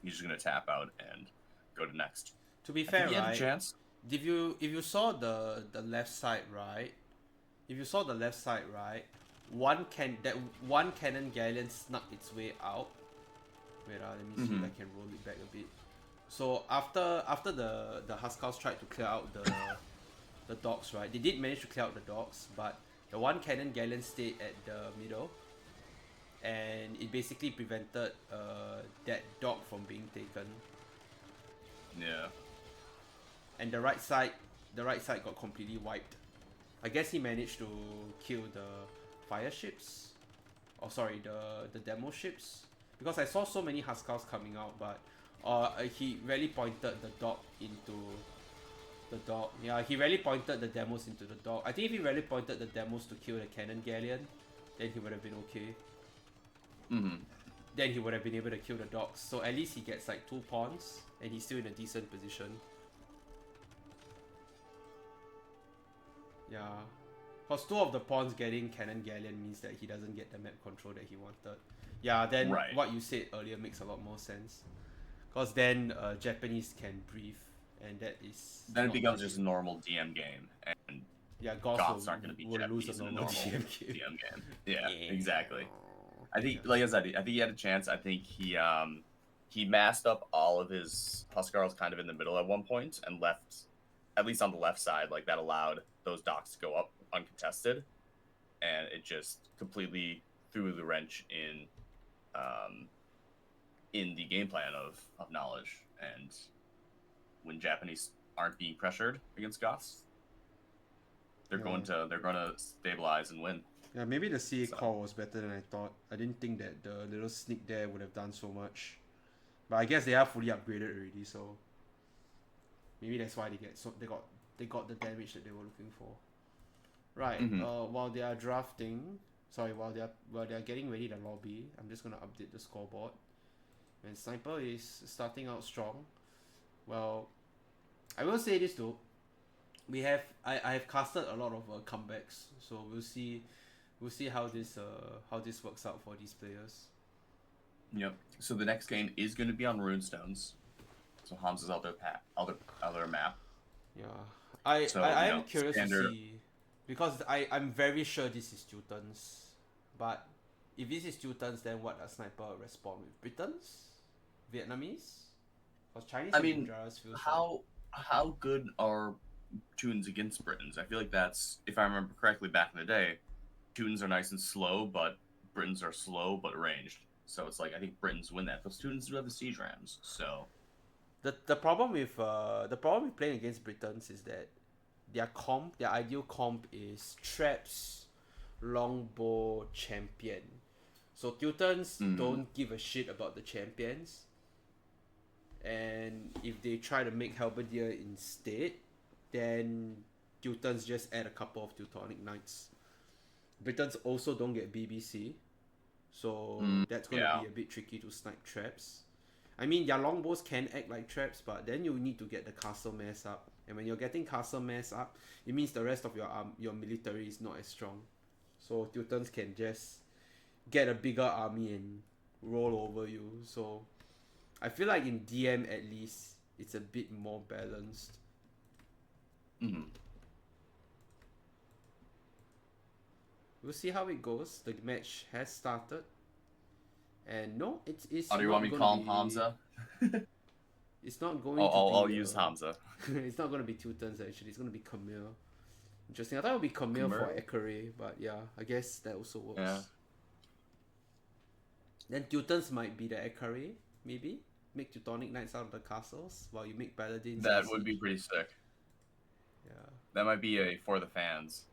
he's just gonna tap out and go to next. To be fair, he had right? a chance. If you saw the left side, right? If you saw the left side, right? One cannon galleon snuck its way out. Wait, let me see if I can roll it back a bit. So after the Huskars tried to clear out the docks, right? They did manage to clear out the docks, but the one cannon galleon stayed at the middle, and it basically prevented that dock from being taken. Yeah. And the right side got completely wiped. I guess he managed to kill the fire ships, or sorry, the demo ships, because I saw so many Huskars coming out, but he really pointed the dock into the dock. Yeah, he really pointed the demos into the dock. I think if he really pointed the demos to kill the cannon galleon, then he would have been okay. Then he would have been able to kill the docks. So at least he gets like 2 pawns, and he's still in a decent position. Yeah, because 2 of the pawns getting cannon galleon means that he doesn't get the map control that he wanted. Yeah, then what you said earlier makes a lot more sense. Because then Japanese can breathe, and that is... Then it becomes just a normal DM game, and yeah, Goths aren't going to be Japanese in a normal DM game. Yeah, exactly. I think, like I said, I think he had a chance. I think he masked up all of his Huskars kind of in the middle at one point, and left, at least on the left side, like that allowed those docks to go up uncontested, and it just completely threw the wrench in the game plan of Knowledge. And when Japanese aren't being pressured against Goths, they're going to stabilize and win. Yeah, maybe the CA call was better than I thought. I didn't think that the little sneak there would have done so much, but I guess they are fully upgraded already, so maybe that's why they got the damage that they were looking for. Right. While they are drafting, while they are getting ready to lobby, I'm just gonna update the scoreboard. And Sniper is starting out strong. Well, I will say this though. I have casted a lot of comebacks, so we'll see how this works out for these players. Yep. So the next game is going to be on Runestones. So Hamza's other map. Yeah, So, I you am know, curious standard. to see because I'm very sure this is Teuton's, but if this is Teuton's, then what does Sniper respond with? Britons, Vietnamese, because Chinese I and mean, Ninjas feels like how good are tunes against Britons? I feel like that's, if I remember correctly, back in the day, tunes are nice and slow, but Britons are slow but ranged. So it's like I think Britons win that. Those tunes do have the siege rams, so the problem with playing against Britons is that their ideal comp is traps, longbow, champion. So Teutons don't give a shit about the champions, and if they try to make Halberdier instead, then Teutons just add a couple of Teutonic Knights. Britons also don't get BBC, so that's gonna yeah. be a bit tricky to snipe traps. I mean, their longbows can act like traps, but then you need to get the castle mass up. And when you're getting castle mass up, it means the rest of your military is not as strong. So Teutons can just get a bigger army and roll over you. So I feel like in DM at least, it's a bit more balanced. We'll see how it goes. The match has started. And no, it's Oh, do you want not me to gonna call him be. Hamza? It's not going to I'll be. use Hamza. It's not gonna be Teutons actually. It's gonna be Camille. Interesting. I thought it would be Camille for Camille? Ekare, but yeah, I guess that also works. Yeah. Then Teutons might be the Ekare, maybe. Make Teutonic Knights out of the castles while you make Paladins. That would be pretty sick. Yeah. That might be a for the fans.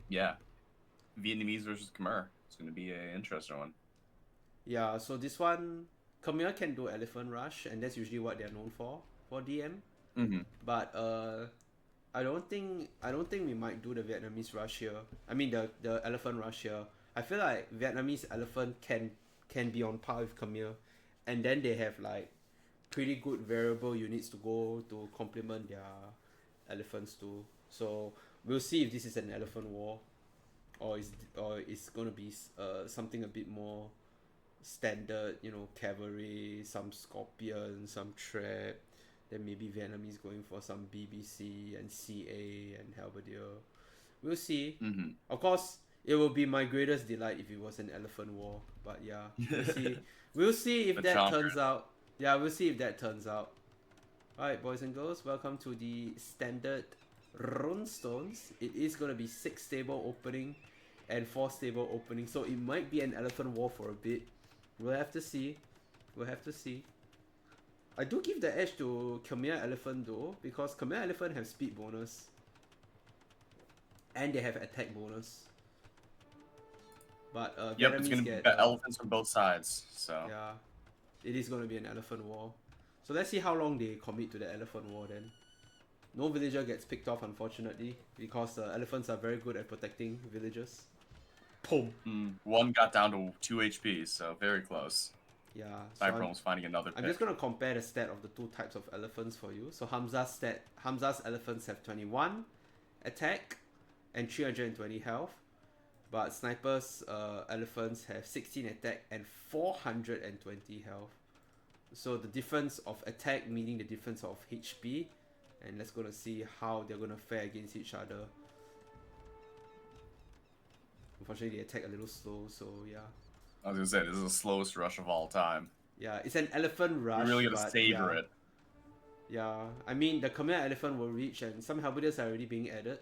Yeah. Vietnamese versus Khmer. It's going to be an interesting one. Yeah, so this one, Camille can do Elephant Rush, and that's usually what they're known for DM. But I don't think we might do the Vietnamese rush here. I mean the Elephant Rush here. I feel like Vietnamese Elephant can be on par with Camille, and then they have like pretty good variable units to go to complement their elephants too. So we'll see if this is an Elephant War, or it's gonna be something a bit more standard. You know, cavalry, some scorpion, some trap. Then maybe Vietnamese going for some BBC and CA and Halberdier. We'll see. Of course, it will be my greatest delight if it was an Elephant War. But yeah, we'll see. We'll see if The that chomper. turns out. Yeah, we'll see if that turns out. Alright, boys and girls, welcome to the standard Runestones. It is going to be 6 stable opening and 4 stable opening. So it might be an Elephant War for a bit. We'll have to see. We'll have to see. I do give the edge to Khmer Elephant though, because Khmer Elephant have speed bonus. And they have attack bonus. But Yep, it's Vietnamese going to get... be elephants from both sides. So yeah, it is going to be an Elephant War. So let's see how long they commit to the Elephant War then. No villager gets picked off unfortunately, because elephants are very good at protecting villagers. Boom! one got down to 2 HP, so very close. Yeah, so Sniper almost finding another pick. I'm just going to compare the stat of the 2 types of elephants for you. So Hamza's elephants have 21 attack and 320 health. But Sniper's elephants have 16 attack and 420 health. So the difference of attack meaning the difference of HP. And let's go to see how they're going to fare against each other. Unfortunately, they attack a little slow, so yeah. I was going to say, this is the slowest rush of all time. Yeah, it's an elephant rush. You're really going to savor it. Yeah, I mean, the Khmer elephant will reach, and some halberdiers are already being added.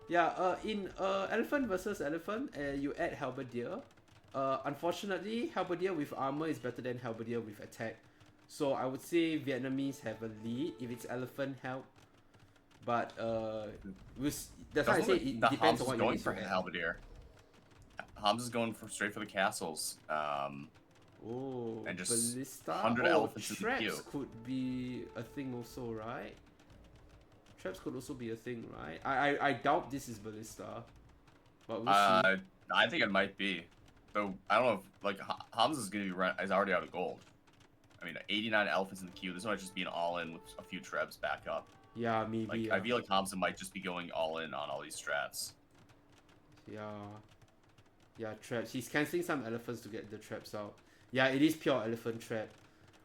Yeah, in elephant versus elephant, you add halberdier. Unfortunately, halberdier with armor is better than halberdier with attack. So I would say Vietnamese have a lead if it's elephant help. But that's why I say it depends on what you need to add. Halberdier. Hamza's going straight for the castles. Oh, and just ballista. 100 elephants in the traps queue. could be a thing also, right? Traps could also be a thing, right? I doubt this is ballista, but we'll see. I think it might be. So I don't know if like Hamza's gonna be is already out of gold. I mean, 89 elephants in the queue. This might just be an all-in with a few trebs back up. Yeah, maybe. Like I feel like Hamza might just be going all in on all these strats. Yeah, traps. He's cancelling some elephants to get the traps out. Yeah, it is pure elephant trap.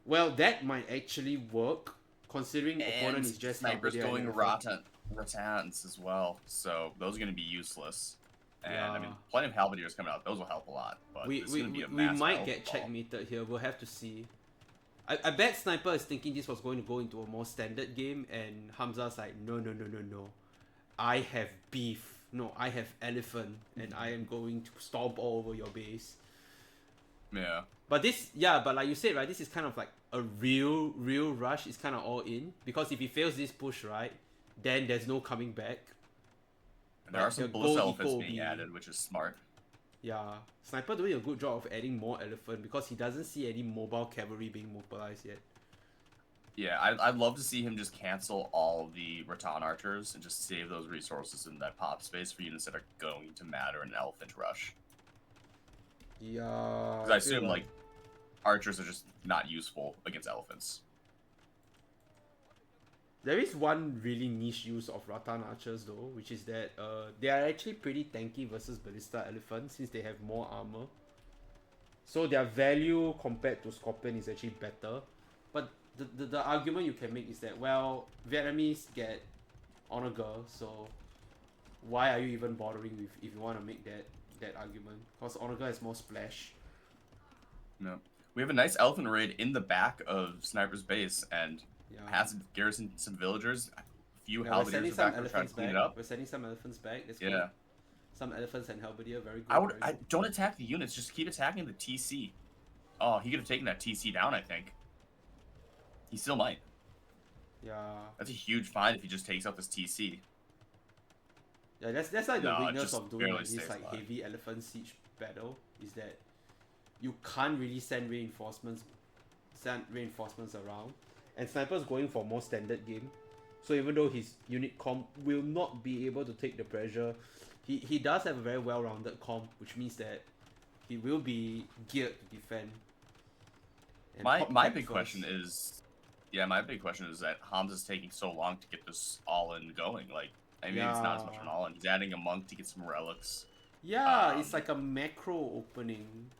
Well, that might actually work, considering opponent And is just snipers Halberdier going and Elephant. Ratans as well, so those are going to be useless. And I mean, Yeah. plenty of Halberdiers coming out; those will help a lot. But We, this is we, going to be we, a we massive might health get ball. checkmated here. We'll have to see. I bet Sniper is thinking this was going to go into a more standard game, and Hamza's like, no, no, no, no, no. I have beef. No, I have elephant, and I am going to stomp all over your base. Yeah. But this, yeah, but like you said, right, this is kind of like a real rush. It's kind of all in. Because if he fails this push, right, then there's no coming back. And there are some the Ballista goal Elephants eco being be- added, which is smart. Yeah, Sniper doing a good job of adding more elephant because he doesn't see any mobile cavalry being mobilized yet. Yeah, I'd love to see him just cancel all the Rattan archers and just save those resources in that pop space for units that are going to matter in an elephant rush. Yeah, Because I assume like archers are just not useful against elephants. there is one really niche use of Rattan archers though, which is that they are actually pretty tanky versus ballista elephant since they have more armor. So their value compared to Scorpion is actually better. But the argument you can make is that, well, Vietnamese get honor girl, so why are you even bothering with if you want to make that argument? Because honor girl has more splash. No. We have a nice elephant raid in the back of Sniper's base and Yeah. has garrisoned some villagers. A few Yeah, we're halberdiers sending are some back to try to elephants clean back. it up. We're sending some elephants back. That's Yeah. good. Some elephants and halberdier, very good. Very I good. don't attack the units, just keep attacking the TC. Oh, he could have taken that TC down, I think. He still might. Yeah. That's a huge find if he just takes out this TC. Yeah, that's like the No, it weakness just of doing barely like this stays like alive. heavy elephant siege battle is that you can't really send reinforcements around. And Sniper's going for more standard game. So even though his unit comp will not be able to take the pressure, he does have a very well-rounded comp, which means that he will be geared to defend. And My pop my tech big first. question is, yeah, my big question is that Hamza's taking so long to get this all-in going. Like, I mean, it's not as much of an Yeah. all-in. He's adding a monk to get some relics. Yeah, it's like a macro opening.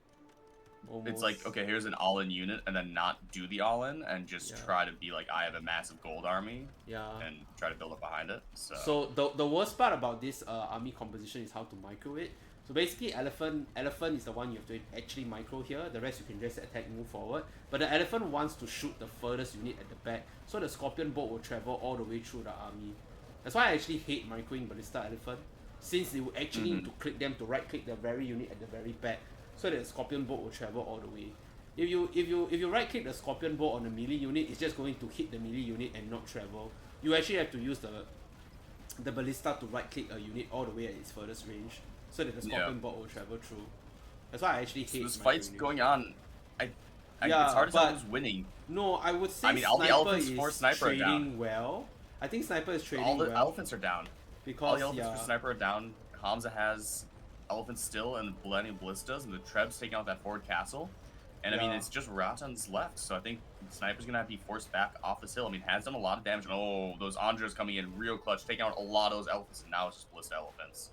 Almost. It's like, okay, here's an all-in unit, and then not do the all-in, and just Yeah. try to be like, I have a massive gold army, Yeah. and try to build up behind it. So the worst part about this army composition is how to micro it. So basically, elephant is the one you have to actually micro here. The rest you can just attack, move forward. But the elephant wants to shoot the furthest unit at the back, so the scorpion bolt will travel all the way through the army. That's why I actually hate microing ballista elephant, since they will actually need to click them to right click the very unit at the very back, so that the scorpion bolt will travel all the way. If you right click the scorpion bolt on the melee unit, it's just going to hit the melee unit and not travel. You actually have to use the ballista to right click a unit all the way at its furthest range, so that the scorpion bolt will travel through. That's why I actually hate this fight's microing. going on. Yeah, it's hard to tell but- who's winning. No, I would say I mean, all the Sniper elephants for is Sniper are trading well. I think Sniper is trading All the well elephants are down. All because the elephants yeah, for Sniper are down. Hamza has elephants still and plenty of ballistas, and the Treb's taking out that forward castle. And I mean, Yeah. it's just Ratans left, so I think Sniper's gonna have to be forced back off this hill. I mean, has done a lot of damage. Oh, those Andras coming in real clutch, taking out a lot of those elephants, and now it's just ballista elephants.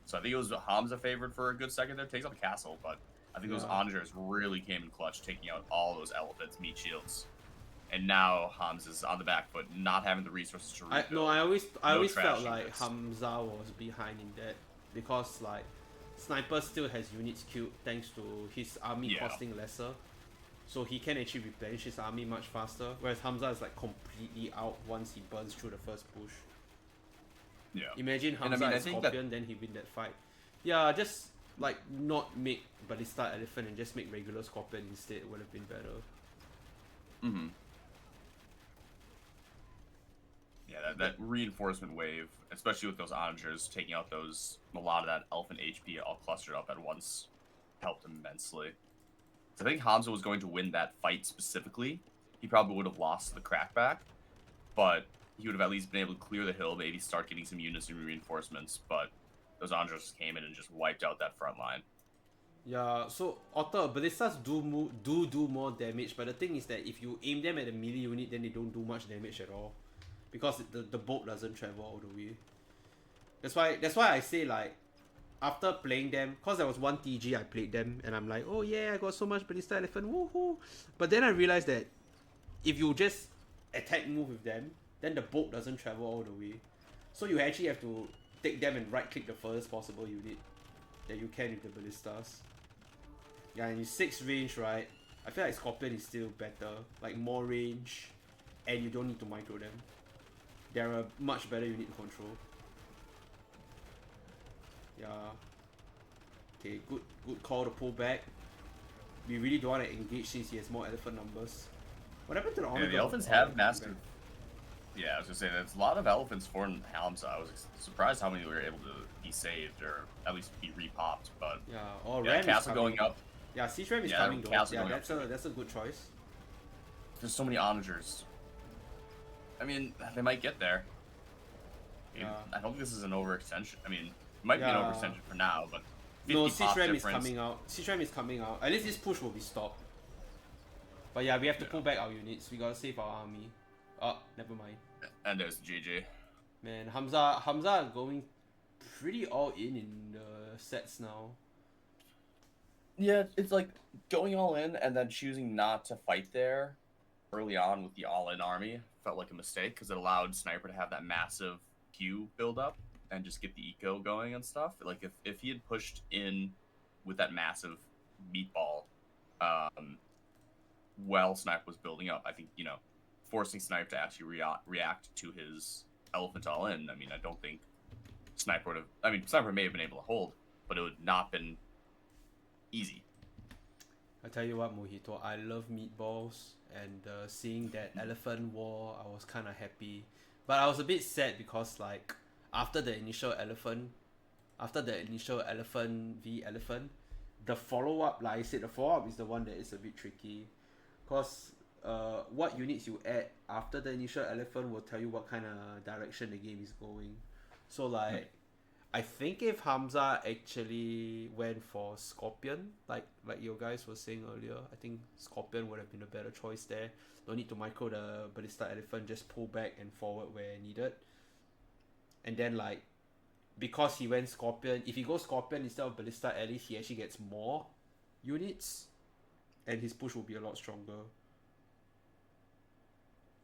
So I think it was Hamza favored for a good second there, takes out the castle, but I think those Yeah. Andras really came in clutch, taking out all those elephants, meat shields. And now Hamza's on the back foot, not having the resources to rebuild. I always felt trash like units. Hamza was behind in that because like Sniper still has units queued thanks to his army Yeah. costing lesser, so he can actually replenish his army much faster. Whereas Hamza is like completely out once he burns through the first push. Yeah. Imagine And I Hamza mean, I and think that- Scorpion, then he win that fight. Yeah, just like not make Ballista Elephant and just make regular Scorpion instead would have been better. Mm-hmm. Yeah, that reinforcement wave, especially with those onagers taking out a lot of that elephant HP all clustered up at once, helped immensely. So I think Hamza was going to win that fight specifically. He probably would have lost the crackback, but he would have at least been able to clear the hill, maybe start getting some units and reinforcements. But those onagers came in and just wiped out that front line. Yeah, so Otter, ballistas do more damage, but the thing is that if you aim them at the melee unit, then they don't do much damage at all, because the bolt doesn't travel all the way. That's why I say like, after playing them, cause there was one TG I played them, and I'm like, oh yeah, I got so much ballista elephant, woohoo! But then I realized that if you just attack move with them, then the bolt doesn't travel all the way. So you actually have to take them and right click the furthest possible unit that you can with the ballistas. Yeah, and 6 range, right? I feel like Scorpion is still better, like more range, and you don't need to micro them. They're a much better unit to control. Yeah. Okay, good call to pull back. We really don't want to engage since he has more elephant numbers. What happened to the Yeah, the elephants have massive. Yeah, I was gonna say there's a lot of elephants for Hamza. I was surprised how many were able to be saved or at least be repopped. But yeah, or yeah, Ram castle is going up. Yeah, Siege Ram is Yeah, coming though. castle Yeah, going that's a good choice. There's so many onagers. I mean, they might get there. Yeah. I don't think this is an overextension. I mean, it might be an overextension for now, but 50 no, Siege pop Ram is difference. coming out. Siege Ram is coming out. At least this push will be stopped. But yeah, we have to pull back our units. We gotta save our army. Oh, never mind. And there's GG. Man, Hamza going pretty all in the sets now. Yeah, it's like going all in and then choosing not to fight there early on with the all-in army felt like a mistake because it allowed Sniper to have that massive Q build up and just get the eco going and stuff. Like if he had pushed in with that massive meatball while Sniper was building up, I think, forcing Sniper to actually react to his elephant all in. I mean, I don't think Sniper would have. I mean, Sniper may have been able to hold, but it would not been easy. I tell you what, Mojito, I love meatballs, and seeing that elephant war, I was kind of happy, but I was a bit sad because like after the initial elephant v elephant, the follow up, like I said, the follow up is the one that is a bit tricky, cause what units you add after the initial elephant will tell you what kind of direction the game is going. So like, I think if Hamza actually went for Scorpion, like you guys were saying earlier, I think Scorpion would have been a better choice there. Don't need to micro the Ballista Elephant, just pull back and forward where needed. And then like, because he went Scorpion, if he goes Scorpion instead of Ballista, at least he actually gets more units. And his push will be a lot stronger.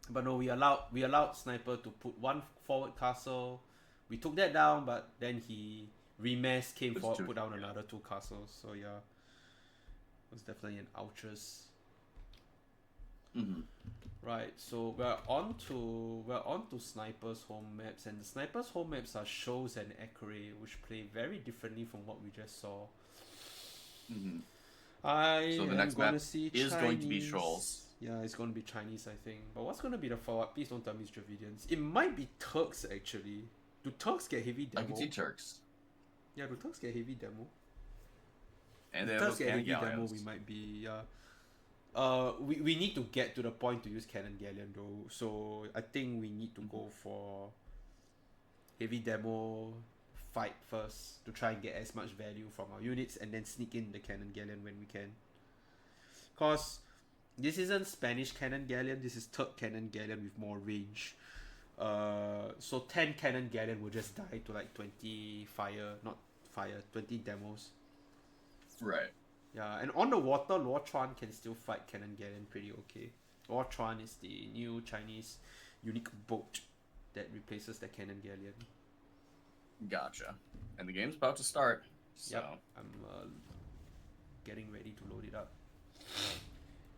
But no, we allowed Sniper to put one forward castle. We took that down, but then he remass came forward, put down another 2 castles. So yeah, it was definitely an outrus. Right, so we're on to Sniper's home maps, and the Sniper's home maps are Shoals and Ekure, which play very differently from what we just saw. So the next map see is Chinese. going to be Shoals. Yeah, it's going to be Chinese, I think. But what's going to be the follow-up? Please don't tell me it's Dravidians. It might be Turks, actually. Do Turks get heavy demo? I can see Turks. Yeah, do Turks get heavy demo? And if they Turks have get heavy demo, galleons. we might be... we need to get to the point to use Cannon Galleon, though. So I think we need to go for heavy demo fight first to try and get as much value from our units and then sneak in the Cannon Galleon when we can. Because this isn't Spanish Cannon Galleon, this is Turk Cannon Galleon with more range. So 10 Cannon Galleon will just die to like 20 20 demos. Right. Yeah, and on the water, Luochuan can still fight Cannon Galleon pretty okay. Luochuan is the new Chinese unique boat that replaces the Cannon Galleon. Gotcha. And the game's about to start. So. Yep, I'm getting ready to load it up.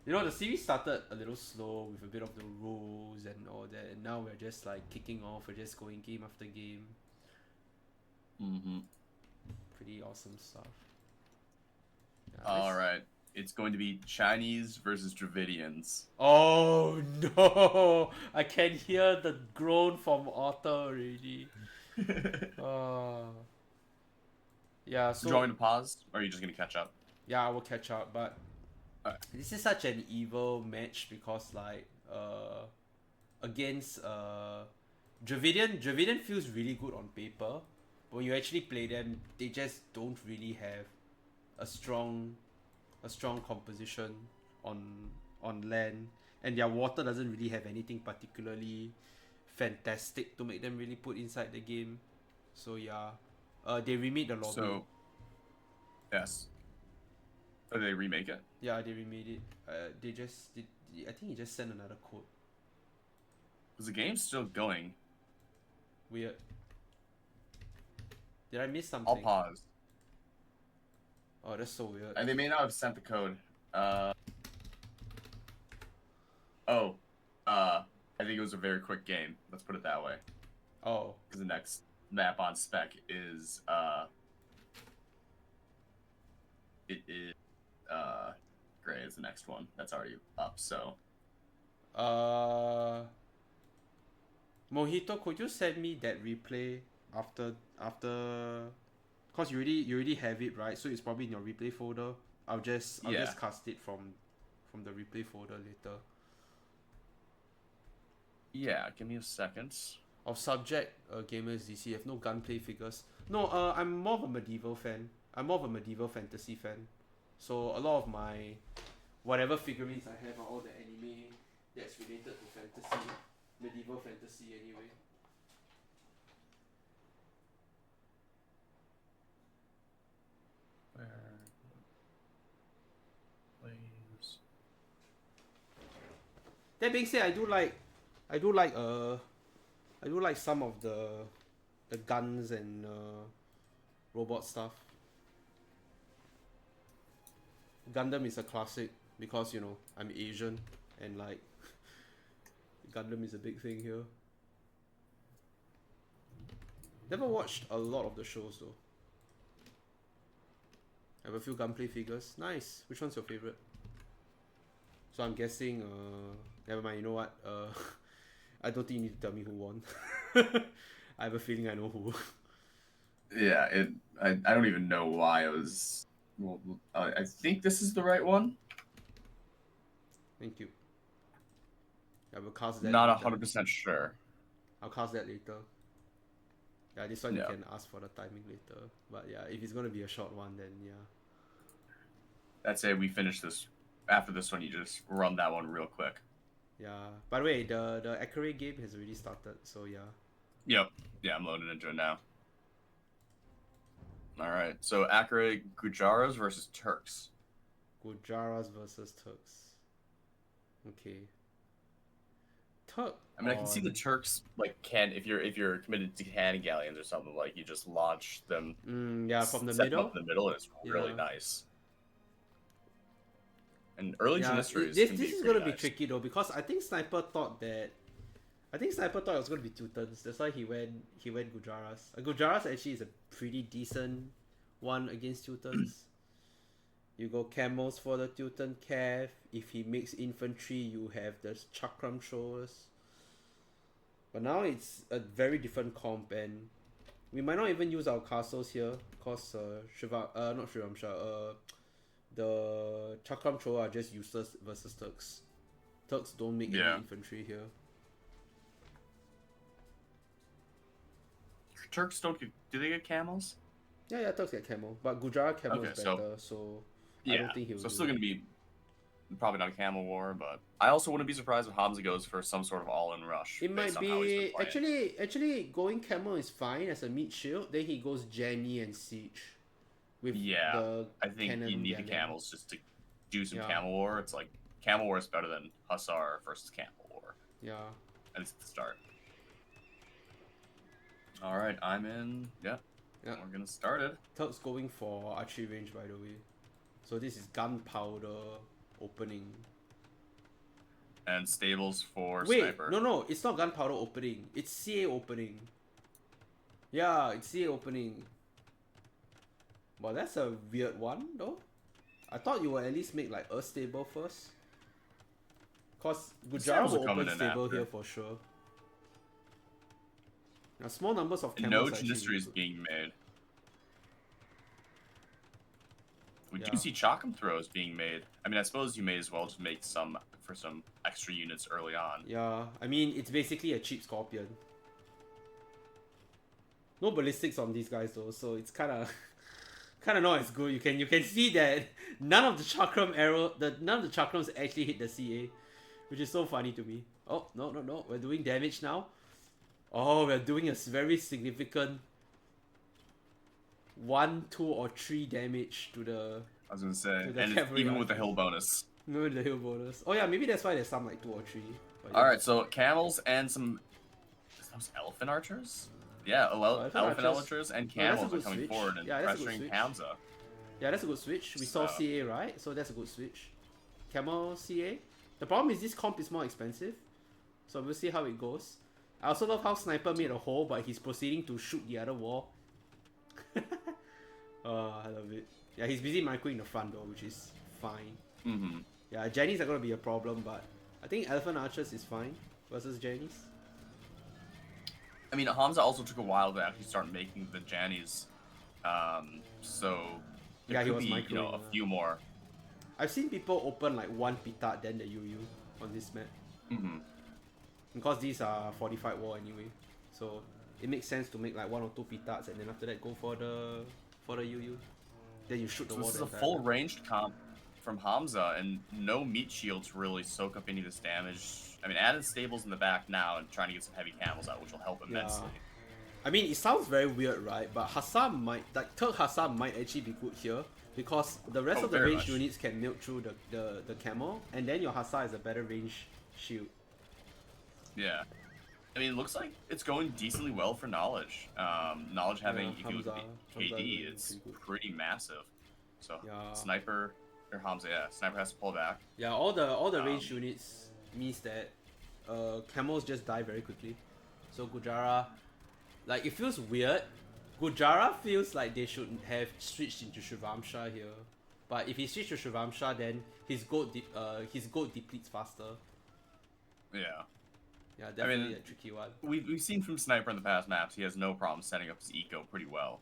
You know, the series started a little slow with a bit of the rules and all that, and now we're just like kicking off, we're just going game after game. Pretty awesome stuff. Yeah, Alright, it's going to be Chinese versus Dravidians. Oh no! I can hear the groan from Otter already. Yeah, so... Do you want me to pause, or are you just going to catch up? Yeah, I will catch up, but this is such an evil match because like against Dravidian feels really good on paper, but when you actually play them, they just don't really have a strong composition on land, and their water doesn't really have anything particularly fantastic to make them really put inside the game. So yeah, They remade the lobby. So, yes. Or they remake it? Yeah, they remade it. They just did. I think he just sent another code. Is the game still going? Weird. Did I miss something? I'll pause. Oh, that's so weird. They may not have sent the code. I think it was a very quick game. Let's put it that way. Oh. Because the next map on spec is Gray is the next one. That's already up. So Mojito, could you send me that replay after? Cause you already have it, right? So it's probably in your replay folder. I'll just cast it from the replay folder later. yeah, give me a second. Of subject, Gamerisdc have no gunplay figures. No, I'm more of a medieval fan. I'm more of a medieval fantasy fan. So a lot of my whatever figurines I have are all the anime that's related to fantasy, medieval fantasy anyway. Players. That being said, I do like some of the guns and robot stuff. Gundam is a classic because, you know, I'm Asian and like Gundam is a big thing here. Never watched a lot of the shows though. I have a few gunplay figures. Nice. Which one's your favorite? So I'm guessing never mind, you know what? I don't think you need to tell me who won. I have a feeling I know who. Yeah, I don't even know why I was. Well, I think this is the right one. Thank you. I will cast that. Not later. 100% sure. I'll cast that later. Yeah, this one you can ask for the timing later. But yeah, if it's gonna be a short one, then yeah. I'd say we finish this. After this one, you just run that one real quick. Yeah. By the way, the Accurate game has already started, so yeah. Yep. Yeah, I'm loading into it now. All right. So accurate Gujaras versus Turks. Gujaras versus Turks. Okay. Turk. I mean, I can see the Turks like if you're committed to cannon galleons or something, like you just launch them. Yeah, from the set them middle. up in the middle, and it's really nice. And early Janistry this is gonna be tricky though, because I think Sniper thought it was gonna be two turns. That's why he went Gujaras. Gujaras actually is a pretty decent one against two turns. You go camels for the two turn cav. If he makes infantry, you have the chakram throwers. But now it's a very different comp, and we might not even use our castles here, cause the chakram thrower are just useless versus Turks. Turks don't make any infantry here. Turks don't get. Do they get camels? Yeah, Turks get camel, but Gujarat camel is better, so I don't think he'll. So still gonna be probably not a camel war, but I also wouldn't be surprised if Hamza goes for some sort of all-in rush. It might be actually going camel is fine as a meat shield. Then he goes Jenny and Siege. With I think you need the camels just to do some camel war. It's like camel war is better than Hussar versus camel war. Yeah. At least at the start. All right, I'm in. Yeah. We're gonna start it. Turks going for archery range, by the way. So this is gunpowder opening. And stables for sniper. No, it's not gunpowder opening. It's CA opening. Yeah, it's CA opening. Well, that's a weird one, though. I thought you would at least make like a stable first. Cause Gujarat will open stable here for sure. Now, small numbers of camels. No Janistry is being made. We do see Chakram throws being made. I mean, I suppose you may as well just make some for some extra units early on. Yeah, I mean, it's basically a cheap Scorpion. No ballistics on these guys though, so it's kind of not as good. You can see that none of the chakrams actually hit the CA, which is so funny to me. Oh no, we're doing damage now. Oh, we're doing a very significant. 1, 2, or 3 damage to the I was gonna say, to the and it's cavalry even with the archers. hill bonus. No, the hill bonus. Oh yeah, maybe that's why there's some like 2 or 3. But yeah. All right, so camels and some those elephant archers. Yeah, elephant archers and No, that's a camels are good coming switch. forward and Yeah, that's a good pressuring switch. Hamza. Yeah, that's a good switch. We saw So- CA, right? So that's a good switch. Camel CA. The problem is this comp is more expensive. So we'll see how it goes. I also love how Sniper made a hole, but he's proceeding to shoot the other wall. Oh, I love it. Yeah, he's busy microing the front door, which is fine. Mm-hmm. Yeah, Jennies are gonna be a problem, but I think Elephant Archers is fine versus Jennies. I mean, Hamza also took a while to actually start making the Jannies. So Yeah, he could was be, microing, a few more. I've seen people open like 1 Pitard then the UU on this map. Mm-hmm. Because these are fortified wall anyway. So it makes sense to make like 1 or 2 Pitards and then after that go for the UU. Then you shoot the So wall. this is the a entire full time. ranged comp from Hamza, and no meat shield to really soak up any of this damage. I mean, added stables in the back now and trying to get some heavy camels out, which will help immensely. I mean, it sounds very weird, right? But Hassan might, like, third Hassan might actually be good here because the rest of the very ranged much. units can milk through the camel, and then your Hassan is a better range shield. Yeah. I mean, it looks like it's going decently well for Knowledge. Knowledge having, Yeah, if you look at Hamza the KD, doing it's pretty good. pretty massive. So Yeah. Sniper, or Hamza, yeah, Sniper has to pull back. Yeah, all the ranged units means that camels just die very quickly. So Gujara, like, it feels weird. Gujara feels like they should have switched into Shivamsha here. But if he switched to Shivamsha, then his gold depletes faster. Yeah. Yeah, definitely mean, a tricky one. We've seen from Sniper in the past maps, he has no problem setting up his eco pretty well.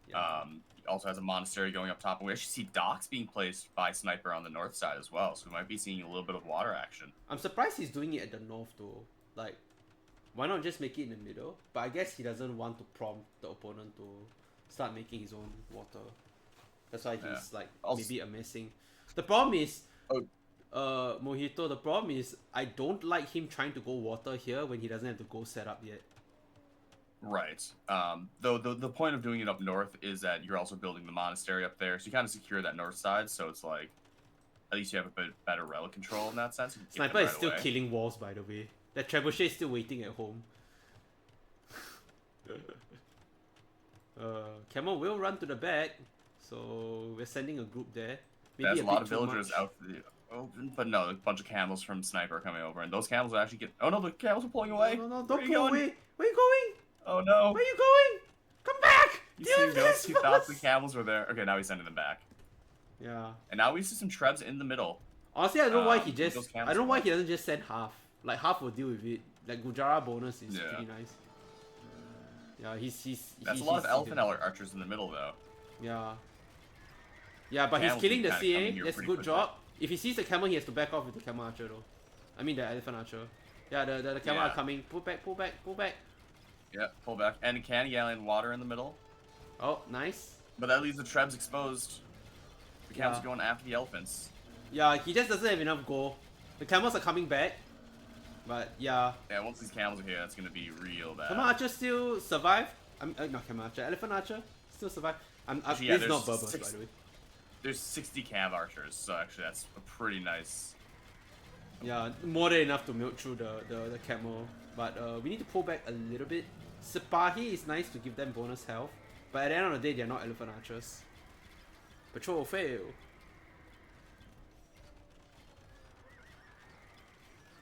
Yeah. He also has a monastery going up top, and we actually see docks being placed by Sniper on the north side as well, so we might be seeing a little bit of water action. I'm surprised he's doing it at the north though. Like, why not just make it in the middle? But I guess he doesn't want to prompt the opponent to start making his own water. That's why he's like maybe amassing. The problem is, Mojito, the problem is I don't like him trying to go water here when he doesn't have the goal set up yet. Right. Though the point of doing it up north is that you're also building the monastery up there, so you kind of secure that north side, so it's like, at least you have a bit better relic control in that sense. Sniper is still killing walls, by the way. That trebuchet is still waiting at home. Camel will run to the back, so we're sending a group there. Maybe There's a lot bit of too villagers much. out for the open, but no, a bunch of camels from Sniper coming over, and those camels will actually get. Oh no, the camels are pulling away. No, Where don't are you pull going? away. Where you going? Oh no. Where you going? Come back! You Deal see with those? this He thought the first! camels were there. Okay, now he's sending them back. Yeah. And now we see some trebs in the middle. Honestly, I don't know why he Those just. camels I don't know why are- he doesn't just send half. Like half will deal with it. Like Gujara bonus is Yeah. pretty nice. Yeah, That's a lot of elephant archers in the middle, though. Yeah. Yeah, but he's Camels killing can the kinda come in CA. here That's a pretty good quickly. job. If he sees the camel, he has to back off with the camel archer though. I mean the elephant archer. Yeah, the camel are Yeah. coming. Pull back, pull back, pull back. Yeah, pull back. And Candy Island water in the middle. Oh, nice. But that leaves the trebs exposed. The camels Yeah. are going after the elephants. Yeah, he just doesn't have enough goal. The camels are coming back. But yeah. Yeah, once these camels are here, that's gonna be real bad. Camel archer still survive. Not camel archer. Elephant archer still survive. Actually, yeah, this is not there's Berbers, by the way. There's 60 cav archers, so actually that's a pretty nice. Yeah, more than enough to milk through the camel. But we need to pull back a little bit. Sipahi is nice to give them bonus health. But at the end of the day, they're not elephant archers. Patrol fail.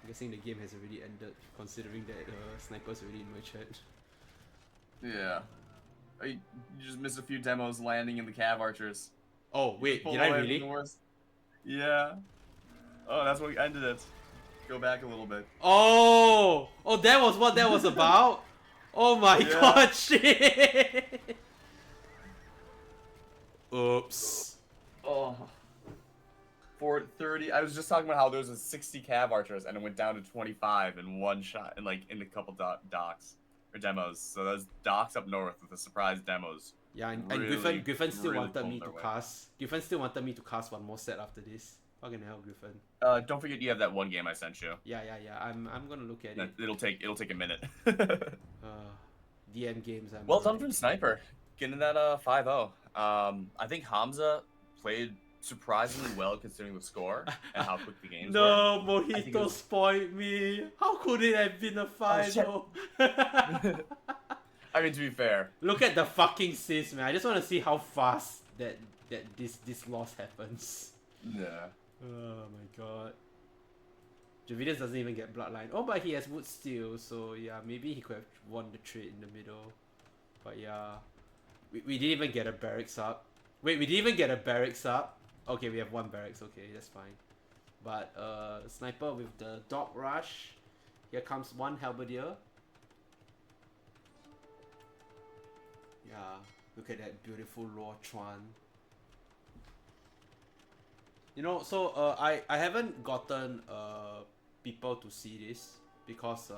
I'm guessing the game has already ended, considering that Sniper's already in my chat. Yeah. You just missed a few demos landing in the cav archers. Oh, wait, Pull did I away really? from the worst. Yeah. Oh, that's what we ended it. Go back a little bit. Oh! Oh, that was what that was about? Oh my Yeah. god, shit! Oops. Oh. 430. I was just talking about how there was a 60 cav archers and it went down to 25 in one shot, and like in a couple docks or demos. So those docks up north with the surprise demos. Yeah, and Really, Griffin still really wanted me pulled to their weight. cast. Griffin still wanted me to cast one more set after this. Fucking hell, Griffin. Don't forget you have that one game I sent you. Yeah. I'm gonna look at it. It'll take a minute. DM games. Well done from Sniper. Getting that 5-0. I think Hamza played surprisingly well considering the score and how quick the games were. No, I think it Mojito was- spoiled me. How could it have been a final? I mean, to be fair, Look at the fucking sis, man. I just want to see how fast this loss happens. yeah. Oh my god. Javidius doesn't even get bloodline. Oh, but he has wood steel, so yeah, maybe he could have won the trade in the middle. But yeah, we didn't even get a barracks up. Wait, we didn't even get a barracks up. Okay, we have one barracks. Okay, that's fine. But sniper with the dog rush. Here comes one halberdier. Yeah, look at that beautiful Luo Chuan. You know, so I haven't gotten people to see this because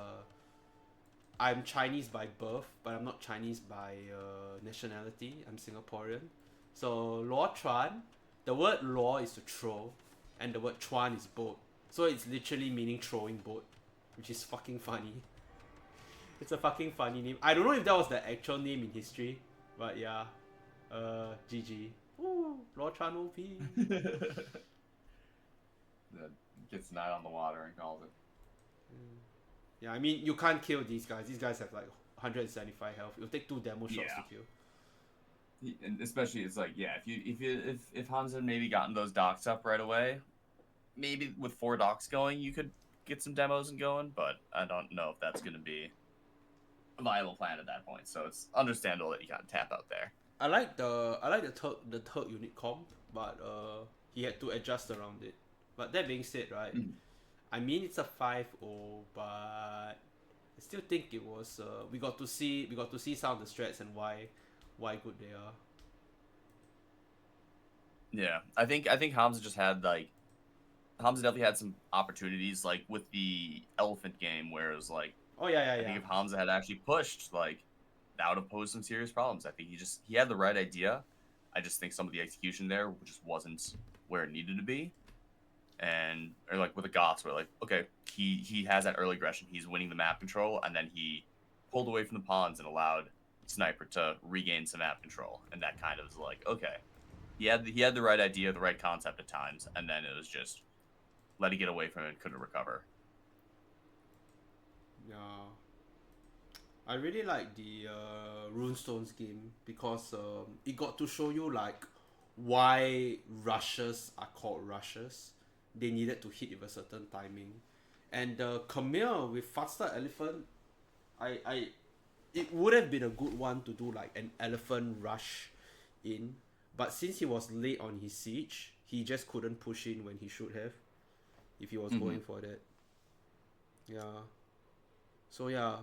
I'm Chinese by birth, but I'm not Chinese by nationality. I'm Singaporean. So Luo Chuan, the word Luo is to throw, and the word Chuan is boat. So it's literally meaning throwing boat, which is fucking funny. It's a fucking funny name. I don't know if that was the actual name in history, but yeah. GG. Woo, Luo Chuan OP. That gets night on the water and calls it. Yeah, I mean, you can't kill these guys. These guys have like 175 health. It'll take 2 demo shots to kill. And especially, it's like, yeah, if Hamza had maybe gotten those docks up right away, maybe with 4 docks going, you could get some demos and going. But I don't know if that's going to be a viable plan at that point. So it's understandable that you got to tap out there. I like the third unit comp, but he had to adjust around it. But that being said, right, I mean it's a 5-0, but I still think it was we got to see some of the strats and why good they are. Yeah, I think Hamza just had Hamza definitely had some opportunities like with the elephant game where it was like, oh yeah. I think if Hamza had actually pushed, like, that would have posed some serious problems. I think he had the right idea. I just think some of the execution there just wasn't where it needed to be. And or like with the Goths, where like, okay, he has that early aggression, he's winning the map control, and then he pulled away from the pawns and allowed Sniper to regain some map control, and that kind of was like, okay, he had the right idea, the right concept at times, and then it was just let it get away from it and couldn't recover. Yeah. I really like the Runestones game because it got to show you like why rushes are called rushes. They needed to hit with a certain timing, and Camille with faster elephant, it would have been a good one to do like an elephant rush in, but since he was late on his siege, he just couldn't push in when he should have, if he was going for that. Yeah. So yeah.